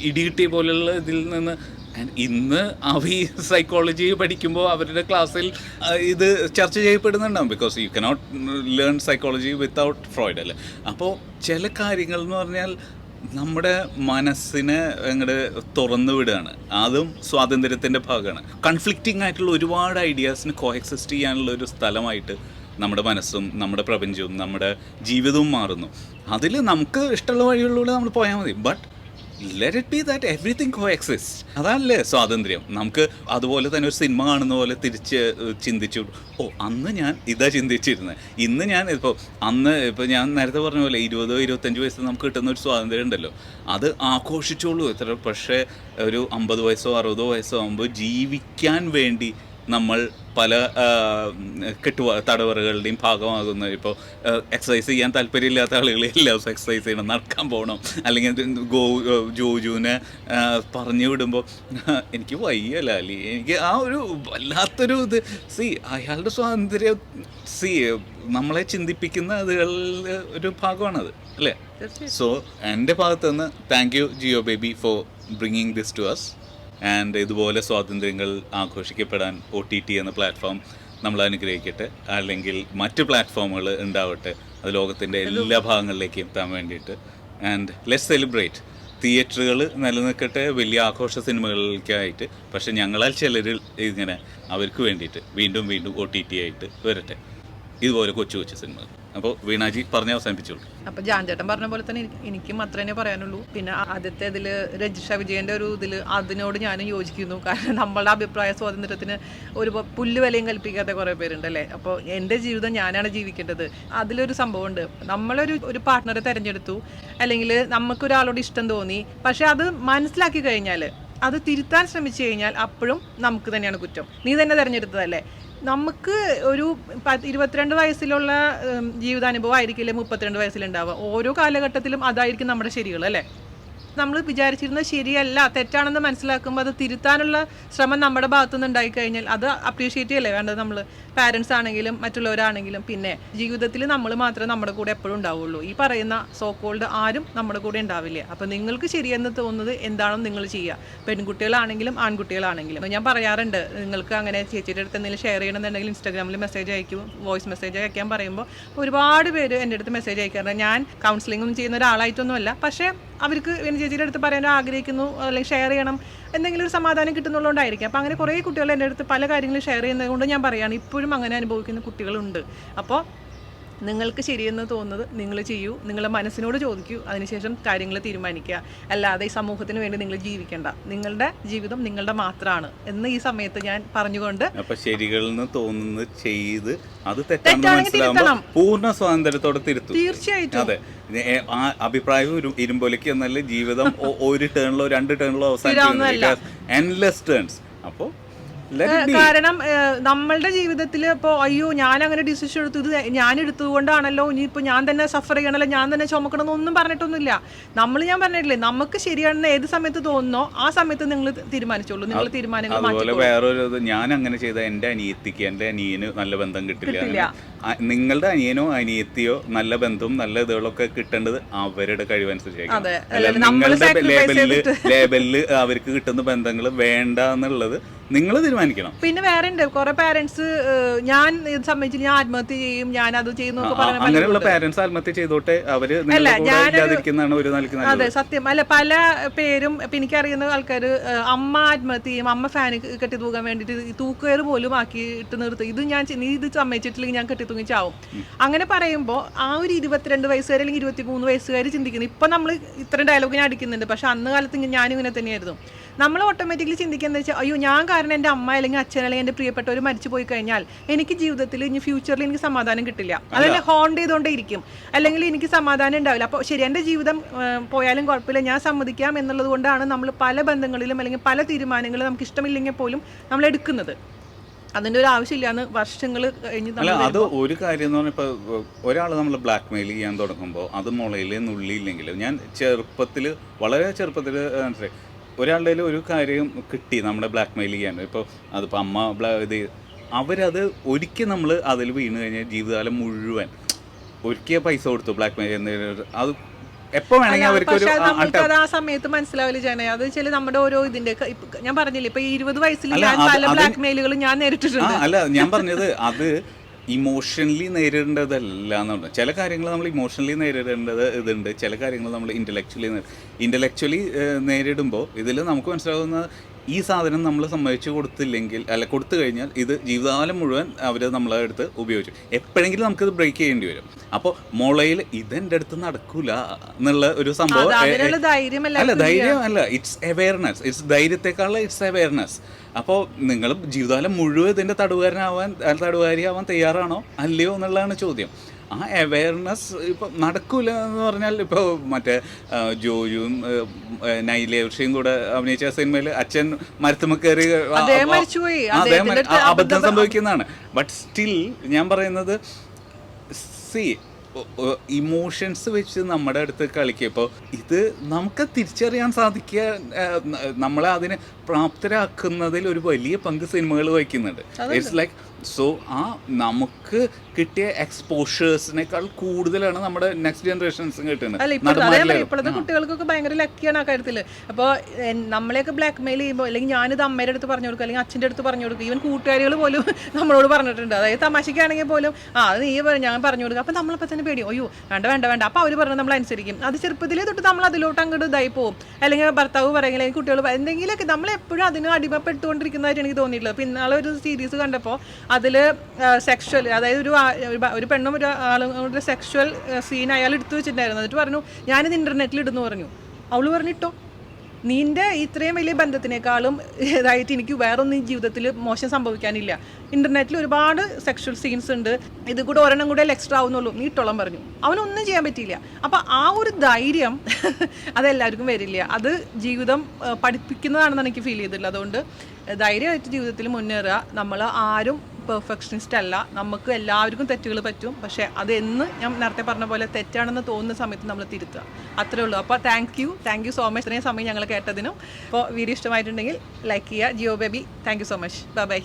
ഇടികിട്ടിയ പോലെയുള്ള ഇതിൽ നിന്ന്. ഇന്ന് സൈക്കോളജി പഠിക്കുമ്പോൾ അവരുടെ ക്ലാസ്സിൽ ഇത് ചർച്ച ചെയ്യപ്പെടുന്നുണ്ടാവും. Because you cannot learn psychology without Freud അല്ലേ. അപ്പോൾ ചില കാര്യങ്ങൾ എന്ന് പറഞ്ഞാൽ നമ്മുടെ മനസ്സിനെ അങ്ങോട്ട് തുറന്നു വിടുകയാണ്. അതും സ്വാതന്ത്ര്യത്തിൻ്റെ ഭാഗമാണ്. കൺഫ്ലിക്റ്റിംഗ് ആയിട്ടുള്ള ഒരുപാട് ഐഡിയാസിന് കോഎക്സിസ്റ്റ് ചെയ്യാനുള്ള ഒരു സ്ഥലമായിട്ട് നമ്മുടെ മനസ്സും നമ്മുടെ പ്രപഞ്ചവും നമ്മുടെ ജീവിതവും മാറുന്നു. അതിൽ നമുക്ക് ഇഷ്ടമുള്ള വഴികളിലൂടെ നമ്മൾ പോയാൽ മതി. But let it be that everything coexist. അതല്ലേ സ്വാതന്ത്ര്യം. നമുക്ക് അതുപോലെ തന്നെ ഒരു സിനിമ കാണുന്ന പോലെ തിരിച്ച് ചിന്തിച്ചു, ഓ അന്ന് ഞാൻ ഇതാ ചിന്തിച്ചിരുന്നത്, ഇന്ന് ഞാൻ ഇപ്പോൾ ഞാൻ നേരത്തെ പറഞ്ഞ പോലെ 20-25 വയസ്സ് നമുക്ക് കിട്ടുന്ന ഒരു സ്വാതന്ത്ര്യം ഉണ്ടല്ലോ, അത് ആഘോഷിച്ചോളൂ. പക്ഷേ ഒരു 50 വയസ്സോ 60 വയസ്സോ ആകുമ്പോൾ ജീവിക്കാൻ വേണ്ടി നമ്മൾ പല തടവറകളുടെയും ഭാഗമാകുന്ന, ഇപ്പോൾ എക്സസൈസ് ചെയ്യാൻ താല്പര്യമില്ലാത്ത ആളുകൾ എല്ലാ ദിവസവും എക്സസൈസ് ചെയ്യണം, നടക്കാൻ പോകണം, അല്ലെങ്കിൽ ജോജുവിനെ പറഞ്ഞു വിടുമ്പോൾ എനിക്ക് വയ്യ ലാലി, എനിക്ക് ആ ഒരു വല്ലാത്തൊരു ഇത് അയാളുടെ സ്വാതന്ത്ര്യം നമ്മളെ ചിന്തിപ്പിക്കുന്ന അതുകളിൽ ഒരു ഭാഗമാണത് അല്ലേ. സോ എൻ്റെ ഭാഗത്തുനിന്ന് thank you Jeo Baby for bringing this to us. And ഇതുപോലെ സ്വാതന്ത്ര്യങ്ങൾ ആഘോഷിക്കപ്പെടാൻ OTT എന്ന പ്ലാറ്റ്ഫോം നമ്മൾ അനുഗ്രഹിക്കട്ടെ, അല്ലെങ്കിൽ മറ്റ് പ്ലാറ്റ്ഫോമുകൾ ഉണ്ടാവട്ടെ, അത് ലോകത്തിൻ്റെ എല്ലാ ഭാഗങ്ങളിലേക്കും എത്താൻ വേണ്ടിയിട്ട്. And let's celebrate. തിയേറ്ററുകൾ നിലനിൽക്കട്ടെ വലിയ ആഘോഷ സിനിമകൾക്കായിട്ട്, പക്ഷെ ഞങ്ങളാൽ ചിലർ ഇങ്ങനെ അവർക്ക് വേണ്ടിയിട്ട് വീണ്ടും വീണ്ടും OTT ആയിട്ട് വരട്ടെ ഇതുപോലെ കൊച്ചു കൊച്ചു സിനിമകൾ. അപ്പോൾ വീണാജി പറഞ്ഞ് അവസാനിപ്പിച്ചോളൂ. അപ്പോൾ ജാൻചേട്ടൻ പറഞ്ഞ പോലെ തന്നെ എനിക്കും അത്രേ പറയാനുള്ളൂ. പിന്നെ ആദ്യത്തെ ഇതിൽ രജിഷ വിജയൻ്റെ ഒരു ഇതിൽ അതിനോട് ഞാനും യോജിക്കുന്നു. കാരണം നമ്മളുടെ അഭിപ്രായ സ്വാതന്ത്ര്യത്തിന് ഒരു പുല്ല് വിലയും കൽപ്പിക്കാത്ത കുറേ പേരുണ്ടല്ലേ. അപ്പോൾ എൻ്റെ ജീവിതം ഞാനാണ് ജീവിക്കേണ്ടത്. അതിലൊരു സംഭവമുണ്ട്. നമ്മളൊരു പാർട്ട്ണറെ തിരഞ്ഞെടുത്തു, അല്ലെങ്കിൽ നമുക്കൊരാളോട് ഇഷ്ടം തോന്നി, പക്ഷെ അത് മനസ്സിലാക്കി കഴിഞ്ഞാൽ, അത് തിരുത്താൻ ശ്രമിച്ചു കഴിഞ്ഞാൽ അപ്പോഴും നമുക്ക് തന്നെയാണ് കുറ്റം. നീ തന്നെ തിരഞ്ഞെടുത്തതല്ലേ. നമുക്ക് ഒരു 22 വയസ്സിലുള്ള ജീവിതാനുഭവം ആയിരിക്കില്ലേ 32 വയസ്സിലുണ്ടാവുക. ഓരോ കാലഘട്ടത്തിലും അതായിരിക്കും നമ്മുടെ ശരികൾ അല്ലേ. നമ്മൾ വിചാരിച്ചിരുന്നത് ശരിയല്ല, തെറ്റാണെന്ന് മനസ്സിലാക്കുമ്പോൾ അത് തിരുത്താനുള്ള ശ്രമം നമ്മുടെ ഭാഗത്തുനിന്ന് ഉണ്ടായിക്കഴിഞ്ഞാൽ അത് അപ്രീഷിയേറ്റ് ചെയ്യല്ലേ വേണ്ടത്. നമ്മൾ പാരൻസ് ആണെങ്കിലും മറ്റുള്ളവരാണെങ്കിലും. പിന്നെ ജീവിതത്തിൽ നമ്മൾ മാത്രമേ നമ്മുടെ കൂടെ എപ്പോഴും ഉണ്ടാവുള്ളൂ. ഈ പറയുന്ന സോക്കോൾഡ് ആരും നമ്മുടെ കൂടെ ഉണ്ടാവില്ല. അപ്പോൾ നിങ്ങൾക്ക് ശരിയെന്ന് തോന്നുന്നത് എന്താണെന്ന് നിങ്ങൾ ചെയ്യുക. പെൺകുട്ടികളാണെങ്കിലും ആൺകുട്ടികളാണെങ്കിലും. ഞാൻ പറയാറുണ്ട്, നിങ്ങൾക്ക് അങ്ങനെ ചേച്ചിയുടെ അടുത്ത് എന്തെങ്കിലും ഷെയർ ചെയ്യണമെന്നുണ്ടെങ്കിൽ ഇൻസ്റ്റാഗ്രാമിൽ മെസ്സേജ് അയക്കും, വോയിസ് മെസ്സേജ് അയക്കാൻ പറയുമ്പോൾ ഒരുപാട് പേര് എൻ്റെ അടുത്ത് മെസ്സേജ് അയക്കാറുണ്ട്. ഞാൻ കൗൺസിലിങ്ങും ചെയ്യുന്ന ഒരാളായിട്ടൊന്നുമല്ല, പക്ഷേ അവർക്ക് ചേച്ചിയുടെ അടുത്ത് പറയാൻ ആഗ്രഹിക്കുന്നു, അല്ലെങ്കിൽ ഷെയർ ചെയ്യണം, എന്തെങ്കിലും ഒരു സമാധാനം കിട്ടുന്നുള്ളതുകൊണ്ടായിരിക്കും. അപ്പോൾ അങ്ങനെ കുറേ കുട്ടികൾ എൻ്റെ അടുത്ത് പല കാര്യങ്ങളും ഷെയർ ചെയ്യുന്നത് കൊണ്ട് ഞാൻ പറയുകയാണ്, ഇപ്പോഴും അങ്ങനെ അനുഭവിക്കുന്ന കുട്ടികളുണ്ട്. അപ്പോൾ നിങ്ങൾക്ക് ശരിയെന്ന് തോന്നുന്നത് നിങ്ങൾ ചെയ്യൂ, നിങ്ങളുടെ മനസ്സിനോട് ചോദിക്കൂ, അതിനുശേഷം കാര്യങ്ങൾ തീരുമാനിക്കുക. അല്ലാതെ ഈ സമൂഹത്തിന് വേണ്ടി നിങ്ങൾ ജീവിക്കേണ്ട. നിങ്ങളുടെ ജീവിതം നിങ്ങളുടെ മാത്രമാണ് എന്ന് ഈ സമയത്ത് ഞാൻ പറഞ്ഞുകൊണ്ട്, അപ്പൊ ശരികളെന്ന് തോന്നുന്നത് ചെയ്ത് അത് തെറ്റാണെന്ന് മനസ്സിലാവുമ്പോൾ പൂർണ്ണ സ്വാതന്ത്ര്യത്തോടെ തിരുത്തും. തീർച്ചയായിട്ടും. അതെ, ആ അഭിപ്രായം ഇരുമ്പോലേക്ക് എന്നല്ല ജീവിതം ഒരു ടേണിലോ 2 ടേണിലോ അവസാനിപ്പിക്കുന്നില്ല, എൻലെസ് ടേൺസ്. അപ്പോൾ കാരണം നമ്മളുടെ ജീവിതത്തിൽ ഇപ്പോൾ അയ്യോ ഞാൻ അങ്ങനെ ഡിസിഷൻ എടുത്തു, ഇത് ഞാൻ എടുത്തുകൊണ്ടാണല്ലോ ഇനിയിപ്പോൾ ഞാൻ തന്നെ സഫർ ചെയ്യണമല്ലോ, ഞാൻ തന്നെ ചുമക്കണമെന്നൊന്നും പറഞ്ഞിട്ടൊന്നുമില്ല. ഞാൻ പറഞ്ഞിട്ടില്ലേ, നമുക്ക് ശരിയാണെന്ന് ഏത് സമയത്ത് തോന്നുന്നോ ആ സമയത്ത് നിങ്ങൾ തീരുമാനിച്ചോളൂ. നിങ്ങൾ തീരുമാനങ്ങൾ അതുപോലെ വേറൊരു ഞാൻ അങ്ങനെ ചെയ്ത എൻ്റെ അനിയത്തിക്ക് എൻ്റെ അനിയന് നല്ല ബന്ധം കിട്ടില്ല. നിങ്ങളുടെ അനിയനോ അനിയത്തിയോ നല്ല ബന്ധവും നല്ല ഇതുകളൊക്കെ കിട്ടേണ്ടത് അവരുടെ കഴിവനുസരിച്ചായിരിക്കും. നിങ്ങളുടെ ലേബലില് അവർക്ക് കിട്ടുന്ന ബന്ധങ്ങൾ വേണ്ട എന്നുള്ളത് നിങ്ങൾ തീരുമാനിക്കണം. പിന്നെ വേറെ ഉണ്ട് കുറെ പാരന്റ്സ്, ഞാൻ ഇത് സംബന്ധിച്ച് ഞാൻ ആത്മഹത്യ ചെയ്യും, ഞാൻ അത് ചെയ്യുന്നു. അങ്ങനെയുള്ള പാരന്റ്സ് ആത്മഹത്യ ചെയ്തോട്ടെ, അവര് ഇല്ലാതിരിക്കുന്നതാണ് ഒരു നിലയ്ക്ക്. അതെ, സത്യം. അല്ല, പല പേരും ഇപ്പൊ എനിക്കറിയുന്ന ആൾക്കാർ അമ്മ ആത്മഹത്യ ചെയ്യും, അമ്മ ഫാന് കെട്ടി തൂക്കാൻ വേണ്ടിട്ട് തൂക്കുകയറ് പോലും ആക്കിയിട്ട് നിർത്തും. ഇത് നീ ഇത് സമ്മതിച്ചിട്ടില്ലെങ്കിൽ ഞാൻ കെട്ടി തൂങ്ങി ചാവും. അങ്ങനെ പറയുമ്പോൾ ആ ഒരു 22 വയസ്സുകാർ അല്ലെങ്കിൽ 23 വയസ്സുകാർ ചിന്തിക്കുന്നത്. ഇപ്പൊ നമ്മൾ ഇത്രയും ഡയലോഗിനെ അടിക്കുന്നുണ്ട്, പക്ഷെ അന്ന് കാലത്ത് ഞാനും ഇങ്ങനെ തന്നെയായിരുന്നു. നമ്മൾ ഓട്ടോമാറ്റിക്കലി ചിന്തിക്കുന്നത് വെച്ചാൽ അയ്യോ ഞാൻ കാരണം എൻ്റെ അമ്മ അല്ലെങ്കിൽ അച്ഛൻ അല്ലെങ്കിൽ എൻ്റെ പ്രിയപ്പെട്ടവർ മരിച്ചു പോയി കഴിഞ്ഞാൽ എനിക്ക് ജീവിതത്തിൽ ഇനി ഫ്യൂച്ചറിൽ എനിക്ക് സമാധാനം കിട്ടില്ല, അതെന്നെ ഹോണ്ട് ചെയ്തുകൊണ്ടേ ഇരിക്കും, അല്ലെങ്കിൽ എനിക്ക് സമാധാനം ഉണ്ടാവില്ല. അപ്പോൾ ശരി, എൻ്റെ ജീവിതം പോയാലും കുഴപ്പമില്ല, ഞാൻ സമ്മതിക്കാം എന്നുള്ളത് കൊണ്ടാണ് നമ്മൾ പല ബന്ധങ്ങളിലും അല്ലെങ്കിൽ പല തീരുമാനങ്ങളും നമുക്ക് ഇഷ്ടമില്ലെങ്കിൽ പോലും നമ്മൾ എടുക്കുന്നത്. അതിൻ്റെ ഒരു ആവശ്യമില്ലാന്ന് വർഷങ്ങൾ കഴിഞ്ഞ്. അല്ല, അത് ഒരു കാര്യം എന്ന് പറഞ്ഞാൽ ഇപ്പോൾ ഒരാൾ നമ്മൾ ബ്ലാക്ക് മെയിൽ ചെയ്യാൻ തുടങ്ങുമ്പോൾ അത് മുളയിൽ നുള്ളിയില്ലെങ്കിൽ, ഞാൻ വളരെ ചെറുപ്പത്തിൽ മനസ്സിലായി, ഒരാളുടെ ഒരു കാര്യം കിട്ടി നമ്മുടെ ബ്ലാക്ക് മെയിൽ ചെയ്യാൻ. ഇപ്പോൾ അതിപ്പോൾ അമ്മ ഇത് അവരത് ഒരിക്കൽ നമ്മൾ അതിൽ വീണ് കഴിഞ്ഞാൽ ജീവിതകാലം മുഴുവൻ ഒരിക്കൽ പൈസ കൊടുത്തു ബ്ലാക്ക് മെയിൽ ചെയ്യുന്ന അത് എപ്പോ വേണമെങ്കിൽ അവർക്ക് ആ സമയത്ത് മനസ്സിലാവില്ല ജന. അത് വെച്ചാൽ നമ്മുടെ ഓരോ ഇതിന്റെ ഞാൻ പറഞ്ഞില്ലേ, ഇപ്പൊ 20 വയസ്സിൽ ഞാൻ പല ബ്ലാക്ക് മെയിലുകളും ഞാൻ നേരിട്ടിട്ടുണ്ട്. അല്ല, ഞാൻ പറഞ്ഞത് അത് ഇമോഷണലി നേരിടേണ്ടതല്ല എന്നുണ്ട്. ചില കാര്യങ്ങൾ നമ്മൾ ഇമോഷണലി നേരിടേണ്ടത് ഇതുണ്ട്, ചില കാര്യങ്ങൾ നമ്മൾ ഇൻ്റലക്ച്വലി നേരിടുമ്പോൾ ഇതിൽ നമുക്ക് മനസ്സിലാകുന്ന ഈ സാധനം നമ്മൾ സമ്മതിച്ചു കൊടുത്തില്ലെങ്കിൽ, അല്ല കൊടുത്തു കഴിഞ്ഞാൽ ഇത് ജീവിതകാലം മുഴുവൻ അവർ നമ്മളെ അടുത്ത് ഉപയോഗിച്ചു. എപ്പോഴെങ്കിലും നമുക്കിത് ബ്രേക്ക് ചെയ്യേണ്ടി വരും. അപ്പോൾ മുളയിൽ ഇതെൻ്റെ അടുത്ത് നടക്കൂല എന്നുള്ള ഒരു സംഭവം അല്ല, ധൈര്യം അല്ല, ഇറ്റ്സ് അവെയർനെസ്. ഇറ്റ്സ് ധൈര്യത്തെക്കാളുള്ള ഇറ്റ്സ് അവെയർനെസ്. അപ്പോൾ നിങ്ങൾ ജീവിതകാലം മുഴുവൻ ഇതിൻ്റെ തടവുകാരിയാവാൻ തയ്യാറാണോ അല്ലയോ എന്നുള്ളതാണ് ചോദ്യം. ആ അവെയർനെസ് ഇപ്പോൾ നടക്കൂല എന്ന് പറഞ്ഞാൽ, ഇപ്പോൾ മറ്റേ ജോയും നൈലേഷയും കൂടെ അഭിനയിച്ച സിനിമയിൽ അച്ഛൻ മരത്തുമ്മ കയറി അബദ്ധം സംഭവിക്കുന്നതാണ്. ബട്ട് സ്റ്റിൽ ഞാൻ പറയുന്നത്, സി ഇമോഷൻസ് വെച്ച് നമ്മുടെ അടുത്ത് കളിക്കുക. ഇപ്പോൾ ഇത് നമുക്ക് തിരിച്ചറിയാൻ സാധിക്കുക, നമ്മളെ അതിനെ പ്രാപ്തരാക്കുന്നതിൽ ഒരു വലിയ പങ്ക് സിനിമകൾ വഹിക്കുന്നുണ്ട്. ഇറ്റ്സ് ലൈക്ക് സോ നമുക്ക് കിട്ടിയ എക്സ്പോഷേഴ്സിനേക്കാൾ കൂടുതലാണ് നമ്മുടെ നെക്സ്റ്റ് ജനറേഷൻസും കിട്ടുന്നത്. ഇപ്പോഴത്തെ കുട്ടികൾക്കൊക്കെ ഭയങ്കര ലക്കിയാണ് ആ കാര്യത്തിൽ. അപ്പോൾ നമ്മളെയൊക്കെ ബ്ലാക്ക് മെയിൽ ചെയ്യുമ്പോൾ, അല്ലെങ്കിൽ ഞാനിത് അമ്മയുടെ അടുത്ത് പറഞ്ഞു കൊടുക്കും, അല്ലെങ്കിൽ അച്ഛൻ്റെ അടുത്ത് പറഞ്ഞു കൊടുക്കും, ഈവൻ കൂട്ടുകാരികൾ പോലും നമ്മളോട് പറഞ്ഞിട്ടുണ്ട്. അതായത് തമാശയ്ക്കാണെങ്കിൽ പോലും അത് നീ ഞാൻ പറഞ്ഞു കൊടുക്കും. അപ്പോൾ നമ്മളപ്പോൾ തന്നെ പേടി, അയ്യോ വേണ്ട വേണ്ട വേണ്ട, അപ്പോൾ അവർ പറഞ്ഞത് നമ്മൾ അനുസരിക്കും. അത് ചെറുപ്പത്തിലേ തൊട്ട് നമ്മൾ അതിലോട്ട് അങ്ങോട്ട് ഇതായി പോകും. അല്ലെങ്കിൽ ഭർത്താവ് പറയുക, അല്ലെങ്കിൽ കുട്ടികൾ എന്തെങ്കിലുമൊക്കെ നമ്മളെപ്പോഴും അതിന് അടിമപ്പെട്ടുകൊണ്ടിരിക്കുന്നതായിട്ട് എനിക്ക് തോന്നിയിട്ടുള്ളത്. അപ്പോൾ ഇന്നാളെ ഒരു സീരീസ് കണ്ടപ്പോൾ അതിൽ സെക്ഷൽ, അതായത് ഒരു പെണ്ണും ഒരു ആളും സെക്ഷൽ സീൻ അയാൾ എടുത്തു വെച്ചിട്ടുണ്ടായിരുന്നു. എന്നിട്ട് പറഞ്ഞു ഞാനിത് ഇൻ്റർനെറ്റിൽ ഇടുന്നു പറഞ്ഞു. അവൾ പറഞ്ഞിട്ടോ, നിൻ്റെ ഇത്രയും വലിയ ബന്ധത്തിനേക്കാളും ഇതായിട്ട് എനിക്ക് വേറൊന്നും ഈ ജീവിതത്തിൽ മോശം സംഭവിക്കാനില്ല. ഇൻ്റർനെറ്റിൽ ഒരുപാട് സെക്ഷൽ സീൻസ് ഉണ്ട്, ഇത് കൂടെ ഒരെണ്ണം കൂടെ എക്സ്ട്രാ ആവുന്നുള്ളൂ, നീ ഇട്ടോളം പറഞ്ഞു. അവനൊന്നും ചെയ്യാൻ പറ്റിയില്ല. അപ്പോൾ ആ ഒരു ധൈര്യം അതെല്ലാവർക്കും വരില്ല. അത് ജീവിതം പഠിപ്പിക്കുന്നതാണെന്ന് എനിക്ക് ഫീൽ ചെയ്തിട്ടുള്ളത്. അതുകൊണ്ട് ധൈര്യമായിട്ട് ജീവിതത്തിൽ മുന്നേറുക. നമ്മൾ ആരും പെർഫെക്ഷനിസ്റ്റ് അല്ല, നമുക്ക് എല്ലാവർക്കും തെറ്റുകൾ പറ്റും. പക്ഷേ അതെന്ന് ഞാൻ നേരത്തെ പറഞ്ഞ പോലെ തെറ്റാണെന്ന് തോന്നുന്ന സമയത്ത് നമ്മൾ തിരുത്തുക, അത്രേ ഉള്ളൂ. അപ്പോൾ താങ്ക് യു സോ മച്ച് ഇത്രയും സമയം ഞങ്ങൾ കേട്ടതിനും. അപ്പോൾ വീഡിയോ ഇഷ്ടമായിട്ടുണ്ടെങ്കിൽ ലൈക്ക് ചെയ്യുക. Jeo Baby, thank you so much. By.